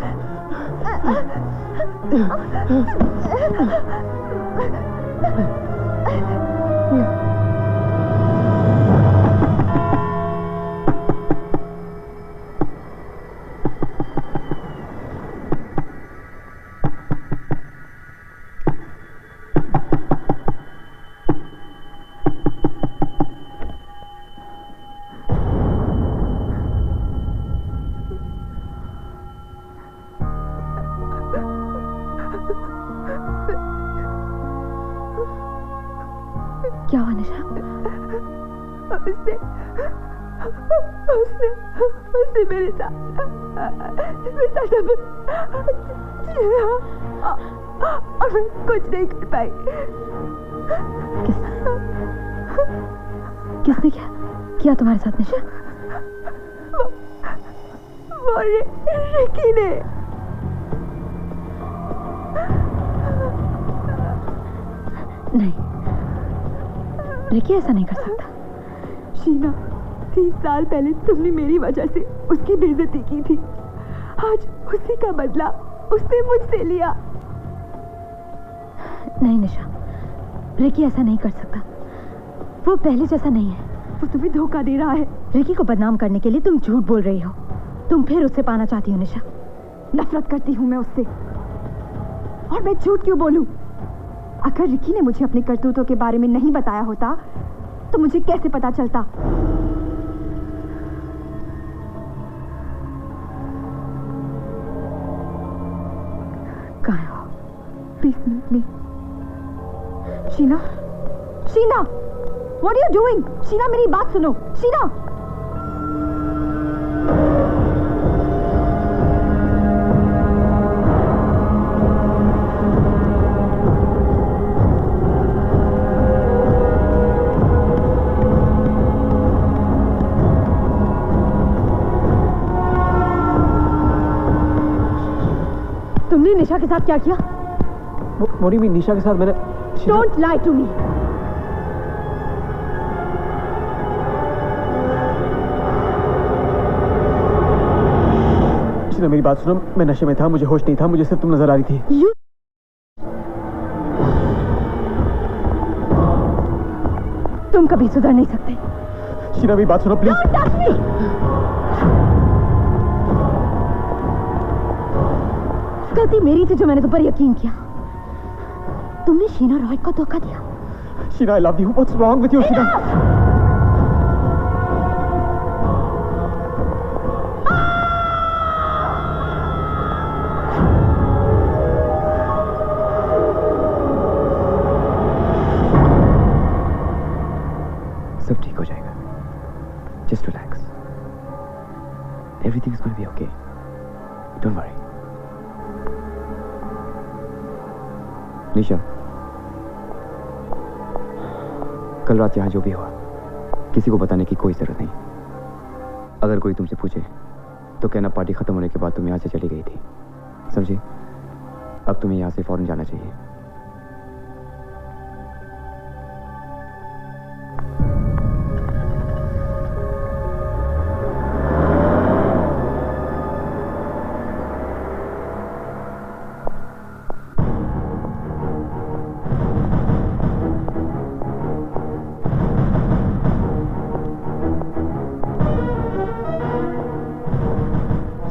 क्या हुआ निशा? उसने मेरे साथ और मैं कुछ नहीं कर पाई। किसने किया तुम्हारे साथ निशा? वो रिकी ने। नहीं, रिकी ऐसा नहीं कर सकता। शीना, 3 साल पहले तुमने मेरी वजह से उसकी बेइज्जती की थी। आज उसी का बदला उसने मुझसे लिया। नहीं निशा, रिकी ऐसा नहीं कर सकता। वो पहले जैसा नहीं है। वो तुम्हें धोखा दे रहा है। रिकी को बदनाम करने के लिए तुम झूठ बोल रही हो। तुम फिर उससे पाना चाहती हो निशा। नफरत करती हूँ मैं उससे। और मैं झूठ क्यों बोलूं? अगर रिकी ने मुझे अपने करतूतों के बारे में नहीं बताया होता तो मुझे कैसे पता चलता? कहाँ हो? बेसमेंट में। Sheena, Sheena, what are you doing? Sheena, मेरी बात सुनो। शीना, तुमने निशा के साथ क्या किया? मोरी भी निशा के साथ मैंने। Don't lie to me. Sheena मेरी बात सुनो, मैं नशे में था, मुझे होश नहीं था, मुझे सिर्फ तुम नजर आ रही थी। तुम कभी सुधर नहीं सकते। शीना मेरी बात सुनो प्लीज। Don't touch me. गलती मेरी थी जो मैंने तुम पर यकीन किया। तुमने शीना रॉय को धोखा दिया। Sheena, I love you. What's wrong with you, Sheena? सब ठीक हो जाएगा। Just relax. Everything is going to be okay. Don't worry. निशा, कल रात यहाँ जो भी हुआ किसी को बताने की कोई जरूरत नहीं। अगर कोई तुमसे पूछे तो कहना पार्टी खत्म होने के बाद तुम यहाँ से चली गई थी। समझे? अब तुम्हें यहाँ से फौरन जाना चाहिए।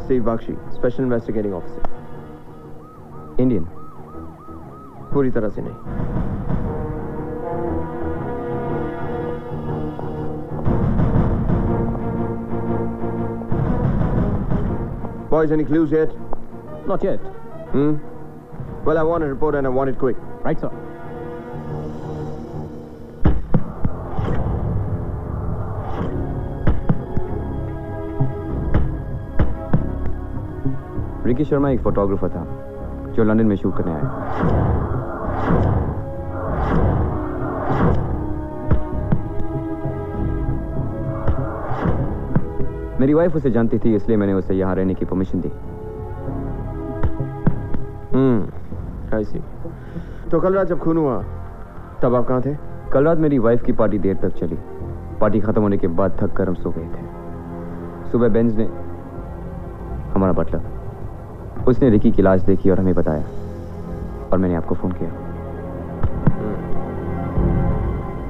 Steve Bakshi, Special Investigating Officer. Indian? पूरी तरह से नहीं। Boys, any clues yet? Not yet. Well, I want a report and I want it quick. Right, sir. Ricky Sharma एक फोटोग्राफर था जो लंदन में शूट करने आया। मेरी वाइफ उसे जानती थी, इसलिए मैंने उसे यहाँ रहने की परमिशन दी। आई सी। तो कल रात जब खून हुआ तब आप कहाँ थे? कल रात मेरी वाइफ की पार्टी देर तक चली। पार्टी खत्म होने के बाद थक कर हम सो गए थे। सुबह बेंज ने, हमारा बटलर, उसने रिकी की लाश देखी और हमें बताया, और मैंने आपको फोन किया।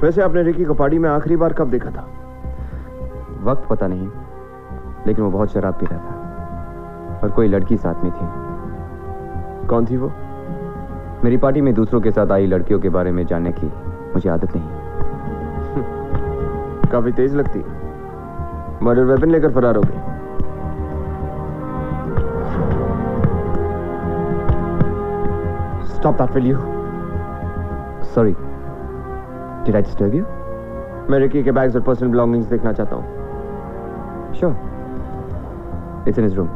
वैसे आपने रिकी को पार्टी में आखिरी बार कब देखा था? वक्त पता नहीं, लेकिन वो बहुत शराब पी रहा था और कोई लड़की साथ में थी। कौन थी वो? मेरी पार्टी में दूसरों के साथ आई लड़कियों के बारे में जानने की मुझे आदत नहीं। काफी तेज लगती। मर्डर वेपन लेकर फरार हो गई। Stop that, will you? Sorry. Did I disturb you? मैं रिकी के बैग्स और पर्सनल बिलोंगिंग्स देखना चाहता हूँ। Sure. It's in his room.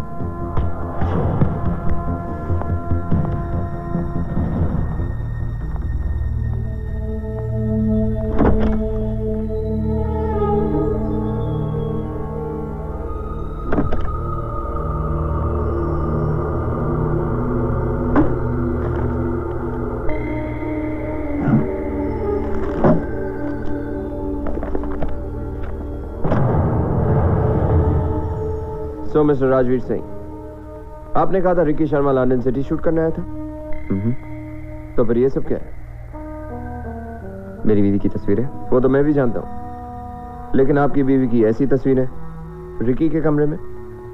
So, mister Rajveer Singh, आपने कहा था Ricky Sharma London city shoot करने आया था। तो फिर ये सब क्या है? मेरी बीवी की तस्वीर है। वो तो मैं भी जानता हूँ, लेकिन आपकी बीवी की ऐसी तस्वीरें रिकी के कमरे में?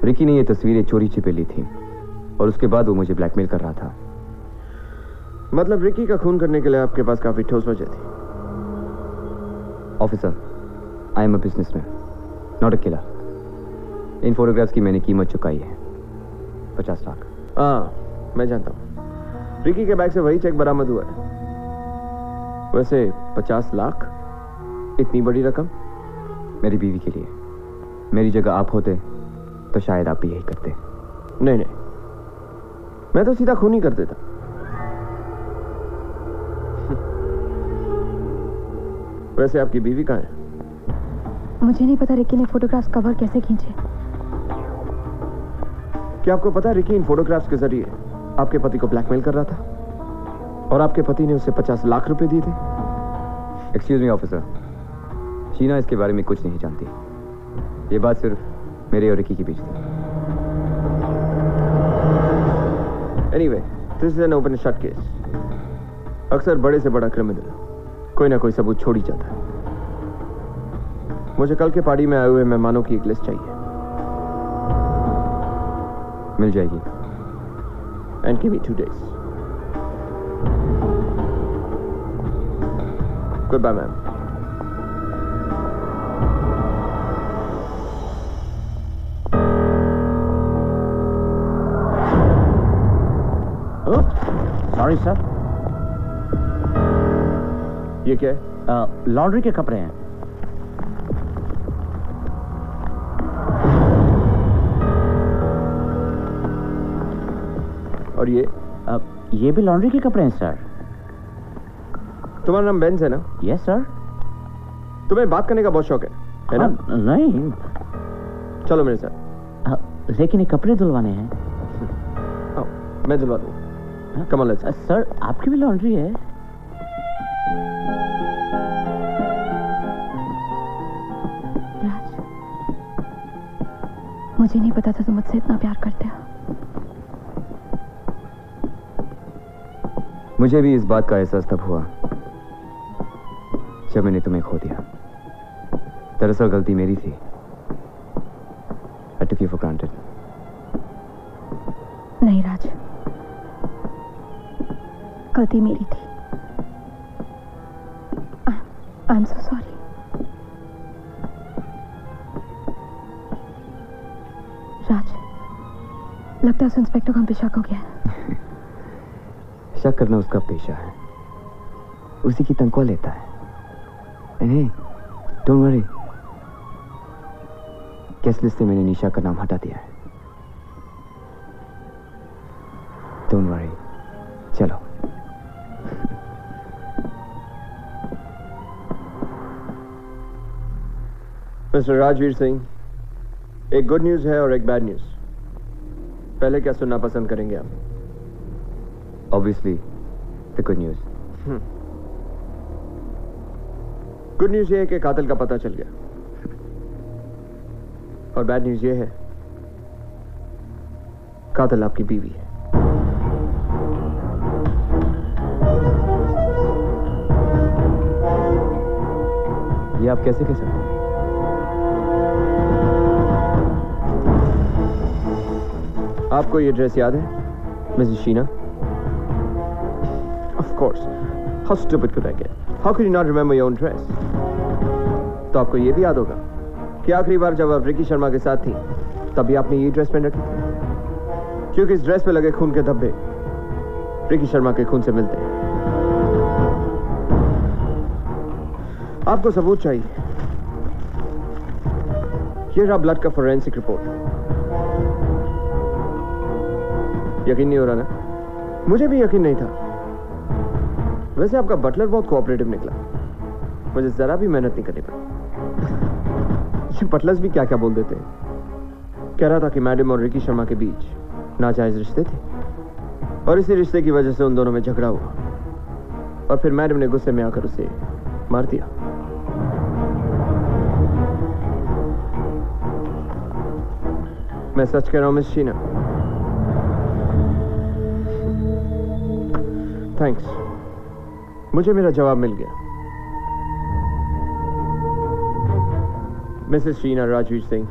रिकी ने ये तस्वीरें चोरी छिपे ली थी और उसके बाद वो मुझे ब्लैकमेल कर रहा था। मतलब रिकी का खून करने के लिए आपके पास काफी ठोस वजह थी। Officer, I am a businessman, not a killer. In photographs की मैंने कीमत चुकाई है, 50 लाख। हाँ, मैं जानता हूँ। रिकी के बैग से वही चेक बरामद हुआ है। वैसे 50 लाख, इतनी बड़ी रकम? मेरी बीवी के लिए। मेरी जगह आप होते तो शायद आप भी यही करते। नहीं, मैं तो सीधा खून ही कर देता। वैसे आपकी बीवी कहाँ है? मुझे नहीं पता रिकी ने फोटोग्राफ्स कवर कैसे खींचे। क्या आपको पता है रिकी इन फोटोग्राफ्स के जरिए आपके पति को ब्लैकमेल कर रहा था और आपके पति ने उसे 50 लाख रुपए दिए थे? एक्सक्यूज मी ऑफिसर, शीना इसके बारे में कुछ नहीं जानती। ये बात सिर्फ मेरे और रिकी के बीच थी। Anyway, this is an open shut case. अक्सर बड़े से बड़ा क्रिमिनल कोई ना कोई सबूत छोड़ ही जाता है। मुझे कल के पार्टी में आए हुए मेहमानों की एक लिस्ट चाहिए। मिल जाएगी। And give me 2 days. Goodbye ma'am. Sorry sir. ये क्या है? लॉन्ड्री के कपड़े हैं। और ये भी लॉन्ड्री के कपड़े हैं सर। तुम्हारा नाम बेंज है ना? Yes sir. तुम्हें बात करने का बहुत शौक है ना? नहीं। चलो मेरे साथ। लेकिन ये कपड़े धुलवाने हैं। मैं धुलवा दूँ। कमाल है सर, आपकी भी लॉन्ड्री है? राज, मुझे नहीं पता था तुम मुझसे इतना प्यार करते हो। मुझे भी इस बात का एहसास तब हुआ जब मैंने तुम्हें खो दिया। दरअसल गलती मेरी थी। I took you for granted. नहीं राज, गलती मेरी थी। I'm so sorry. राज, लगता है उस इंस्पेक्टर को हम पे शक हो गया है। शक करना उसका पेशा है, उसी की तनख्वाह लेता है। डोंट वरी, केस लिस्ट से मैंने निशा का नाम हटा दिया है। डोंट वरी, चलो। मिस्टर राजवीर सिंह, एक गुड न्यूज है और एक बैड न्यूज। पहले क्या सुनना पसंद करेंगे आप? Obviously the good news. Good news ये है कि कातिल का पता चल गया, और बैड न्यूज ये है कातिल आपकी बीवी है। ये आप कैसे कह सकते हैं? आपको ये ड्रेस याद है, Mrs Sheena? Of course. How stupid could I get? How could you not remember your own dress? तो आपको ये भी याद होगा कि आखिरी बार जब आप रिकी शर्मा के साथ थी तभी आपने ये ड्रेस पहन रखी थी, क्योंकि इस ड्रेस पे लगे खून के धब्बे रिकी शर्मा के खून से मिलते हैं। आपको सबूत चाहिए। ये रहा ब्लड का फोरेंसिक रिपोर्ट। यकीन नहीं हो रहा ना? मुझे भी यकीन नहीं था। वैसे आपका बटलर बहुत कोऑपरेटिव निकला, मुझे जरा भी मेहनत नहीं करनी पड़ी। ये बटलर्स भी क्या क्या बोल देते हैं। कह रहा था कि मैडम और रिकी शर्मा के बीच नाजायज रिश्ते थे और इसी रिश्ते की वजह से उन दोनों में झगड़ा हुआ, और फिर मैडम ने गुस्से में आकर उसे मार दिया। मैं सच कह रहा हूं मिस शीना? थैंक्स, मुझे मेरा जवाब मिल गया। Mrs Sheena Rajveer Singh,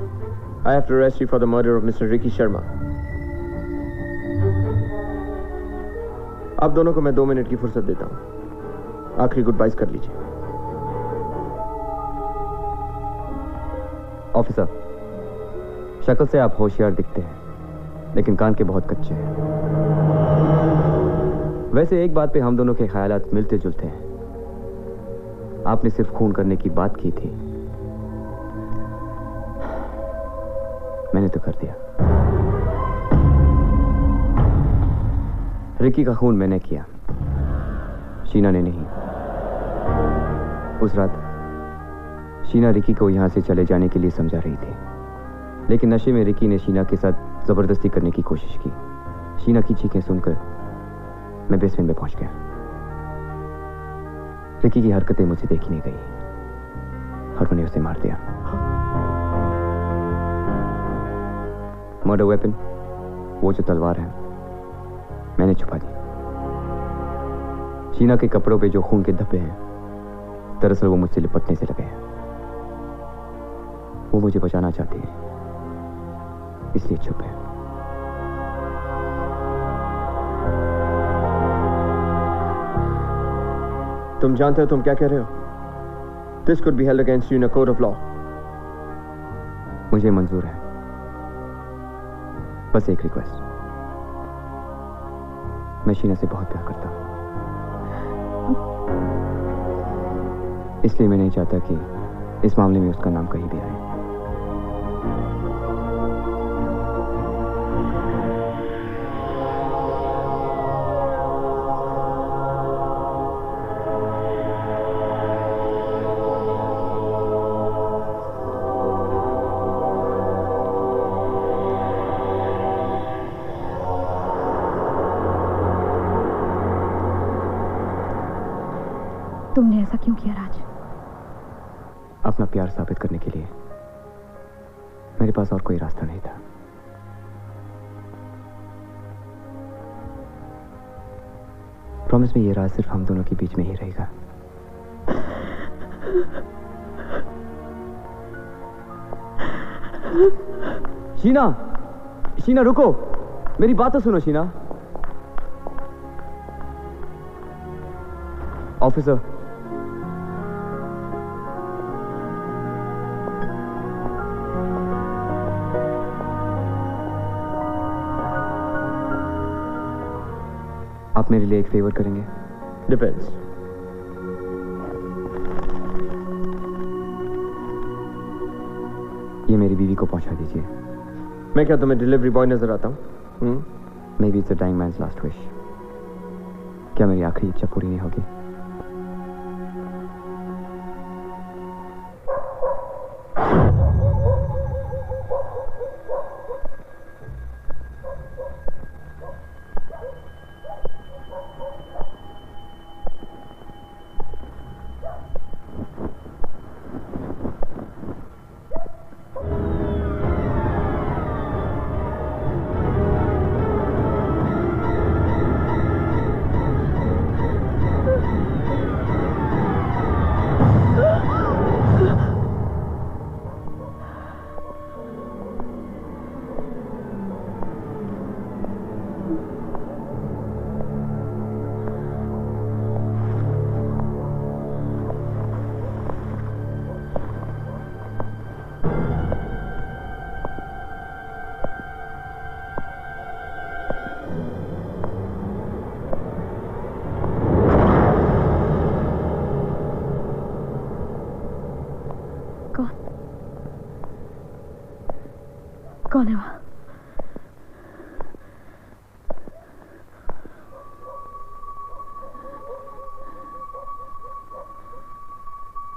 I have to arrest you for the murder of Mr. Ricky Sharma. आप दोनों को मैं 2 मिनट की फुर्सत देता हूं, आखिरी गुड बाइज कर लीजिए। ऑफिसर, शक्ल से आप होशियार दिखते हैं, लेकिन कान के बहुत कच्चे हैं। वैसे एक बात पे हम दोनों के ख्यालात मिलते जुलते हैं। आपने सिर्फ खून करने की बात की थी, मैंने तो कर दिया। रिकी का खून मैंने किया, शीना ने नहीं। उस रात शीना रिकी को यहां से चले जाने के लिए समझा रही थी, लेकिन नशे में रिकी ने शीना के साथ जबरदस्ती करने की कोशिश की। शीना की चीखें सुनकर मैं बेसमेंट में पहुंच गया। रिकी की हरकतें मुझे देखी नहीं गई और मैंने उसे मार दिया। मर्डर वेपन, वो जो तलवार है, मैंने छुपा दी। शीना के कपड़ों पे जो खून के धब्बे हैं, दरअसल वो मुझसे लिपटने से लगे हैं। वो मुझे बचाना चाहती है, इसलिए चुप है। तुम जानते हो तुम क्या कह रहे हो? This could be held against you in a court of law. मुझे मंजूर है, बस एक रिक्वेस्ट। मैं शीना से बहुत प्यार करता हूं, इसलिए मैं नहीं चाहता कि इस मामले में उसका नाम कहीं भी आए। तुमने ऐसा क्यों किया राज? अपना प्यार साबित करने के लिए। मेरे पास और कोई रास्ता नहीं था। प्रॉमिस में ये राज सिर्फ हम दोनों के बीच में ही रहेगा। शीना, शीना रुको, मेरी बात तो सुनो शीना। ऑफिसर, आप मेरे लिए एक फेवर करेंगे? डिपेंड्स। ये मेरी बीवी को पहुंचा दीजिए। मैं क्या तुम्हें डिलीवरी बॉय नजर आता हूं? Maybe it's a dying man's last wish. क्या मेरी आखिरी इच्छा पूरी नहीं होगी? कौन है वहां?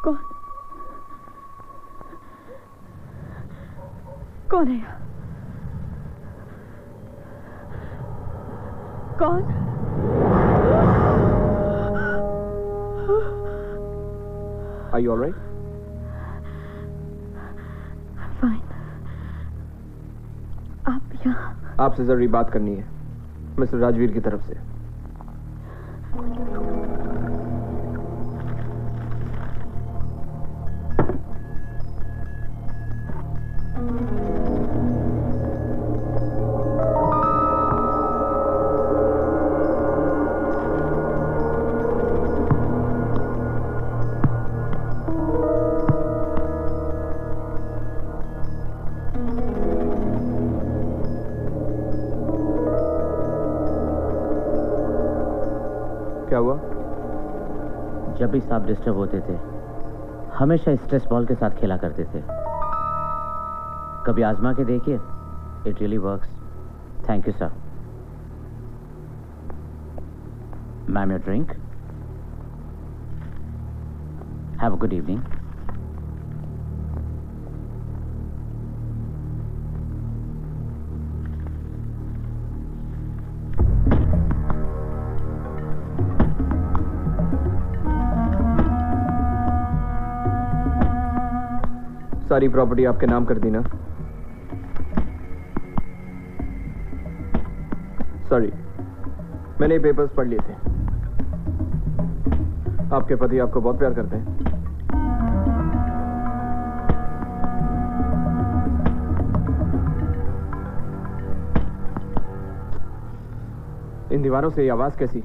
कौन कौन है यहाँ? कौन? Are you all right? Fine. आप यहाँ? आपसे जरूरी बात करनी है, मिस्टर राजवीर की तरफ से। क्या हुआ? जब भी सांप डिस्टर्ब होते थे हमेशा स्ट्रेस बॉल के साथ खेला करते थे। कभी आजमा के देखिए, it really works. Thank you sir. Ma'am your drink. Have a good evening. सारी प्रॉपर्टी आपके नाम कर दी ना? सॉरी, मैंने ये पेपर्स पढ़ लिए थे। आपके पति आपको बहुत प्यार करते हैं। इन दीवारों से ये आवाज कैसी?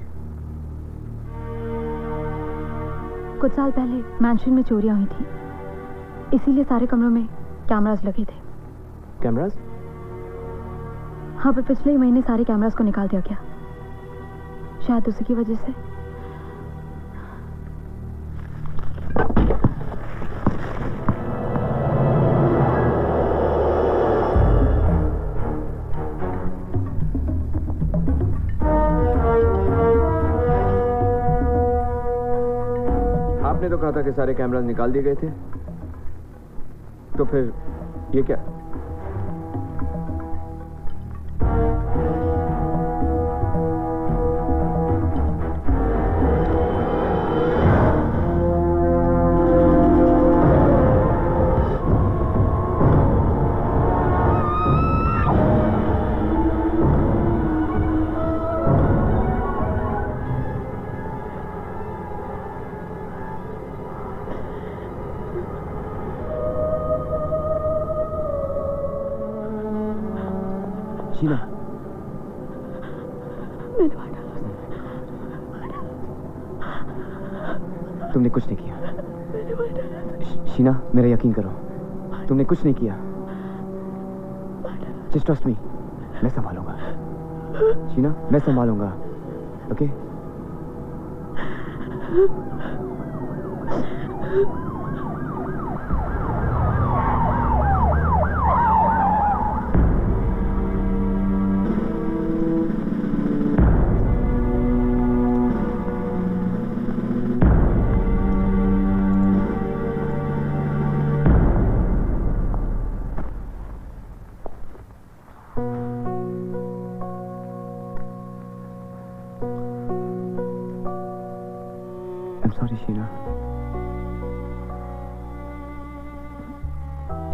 कुछ साल पहले मैंशन में चोरियां हुई थी, इसीलिए सारे कमरों में कैमरास लगे थे। कैमरास? हाँ, पर पिछले ही महीने सारे कैमरास को निकाल दिया गया, शायद उसी की वजह से। आपने तो कहा था कि सारे कैमरास निकाल दिए गए थे, तो फिर ये क्या? शीना, तुमने कुछ नहीं किया। शीना, मेरा यकीन करो, तुमने कुछ नहीं किया। जस्ट ट्रस्ट मी, मैं संभालूंगा। शीना, मैं संभालूंगा, ओके?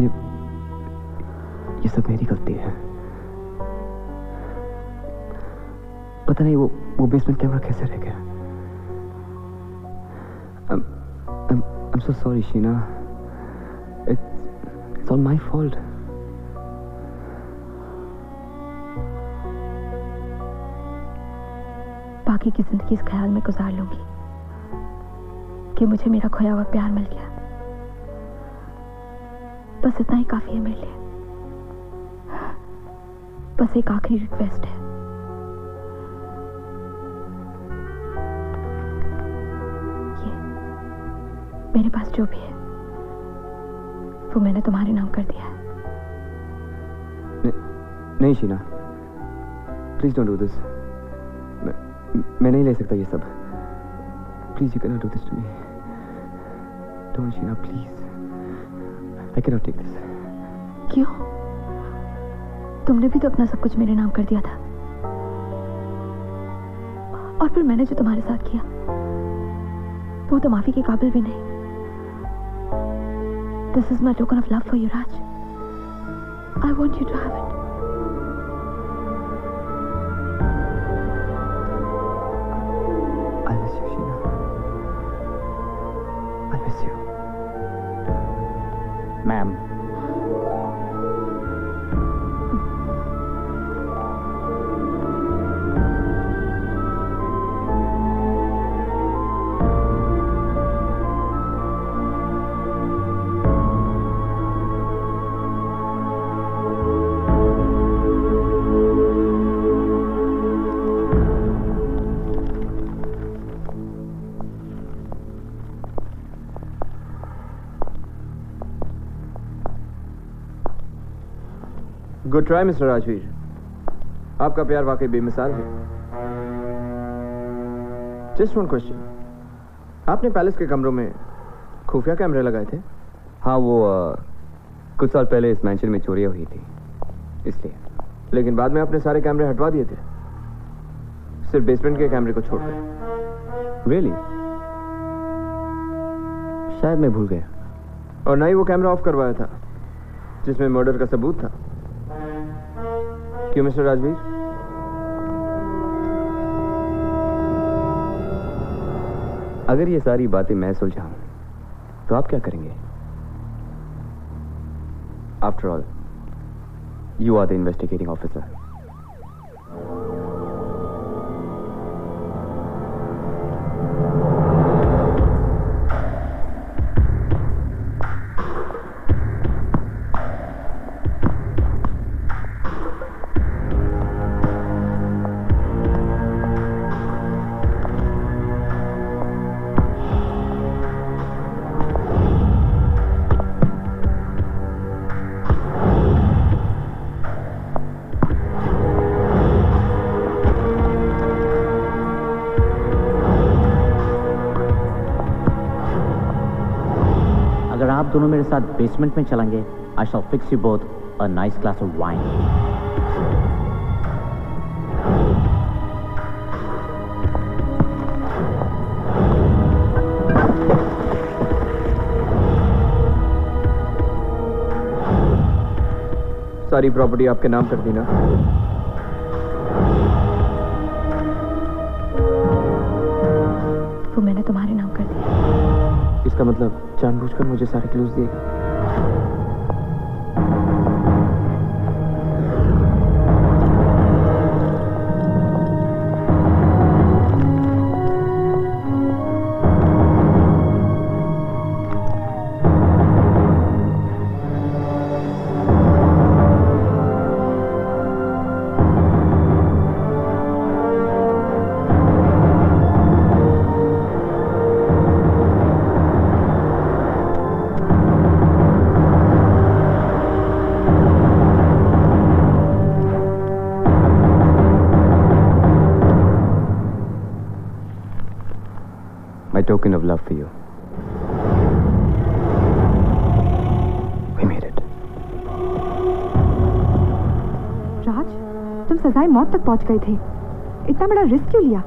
ये सब मेरी गलती है। पता नहीं वो बेसमेंट कैमरा कैसे रह गया। I'm so sorry, Sheena. It's all my fault. बाकी की जिंदगी इस ख्याल में गुजार लूंगी कि मुझे मेरा खोया हुआ प्यार मिल गया। बस इतना ही काफी है मेरे लिए। बस एक आखिरी रिक्वेस्ट है, ये मेरे पास जो भी है वो मैंने तुम्हारे नाम कर दिया है। नहीं Sheena, please don't do this. मैं नहीं ले सकता ये सब। Please you can not do this to me. Don't Sheena, please. I can not take this. क्यों? तुमने भी तो अपना सब कुछ मेरे नाम कर दिया था, और फिर मैंने जो तुम्हारे साथ किया वो तो माफी के काबिल भी नहीं। This is my token of love for you Raj. I want you to have it. Ma'am, good try mister Rajveer. आपका प्यार वाकई बेमिसाल है। जस्ट वन क्वेश्चन, आपने पैलेस के कमरों में खुफिया कैमरे लगाए थे? हाँ, वो कुछ साल पहले इस मैंशन में चोरियां हुई थी, इसलिए। लेकिलेकिन बाद में आपने सारे कैमरे हटवा दिए थे, सिर्फ बेसमेंट के कैमरे को छोड़कर। रियली? शायद मैं भूल गया। और ना ही वो कैमरा ऑफ करवाया था जिसमें मर्डर का सबूत था। क्यों मिस्टर राजवीर? अगर ये सारी बातें मैं सुलझाऊं तो आप क्या करेंगे? After all you are the investigating officer. आप दोनों मेरे साथ बेसमेंट में चलेंगे, I shall fix you both a nice glass of wine. सारी प्रॉपर्टी आपके नाम कर दी ना? वो मैंने तुम्हारे नाम कर दिया। इसका मतलब जानबूझकर मुझे सारे क्लूज दिएगा? Token of love for you. We made it. Raj, तुम सजाए मौत तक पहुंच गए थे, इतना बड़ा रिस्क क्यों लिया?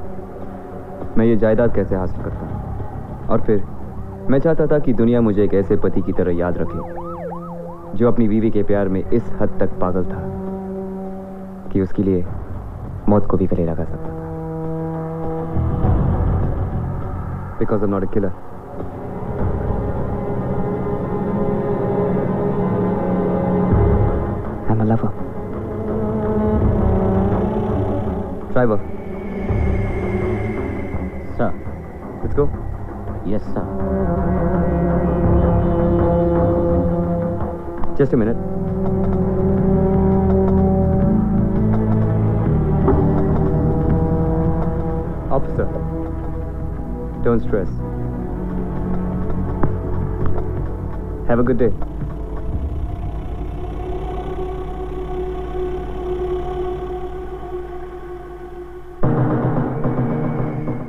मैं ये जायदाद कैसे हासिल करता, और फिर मैं चाहता था कि दुनिया मुझे एक ऐसे पति की तरह याद रखे जो अपनी बीवी के प्यार में इस हद तक पागल था कि उसके लिए मौत को भी गले लगा सकता था। Because I'm not a killer. I'm a lover. Driver. Sir. Let's go. Yes, sir. Just a minute. Officer, don't stress. Have a good day.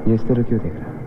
ये इस तरह क्यों देख रहा है?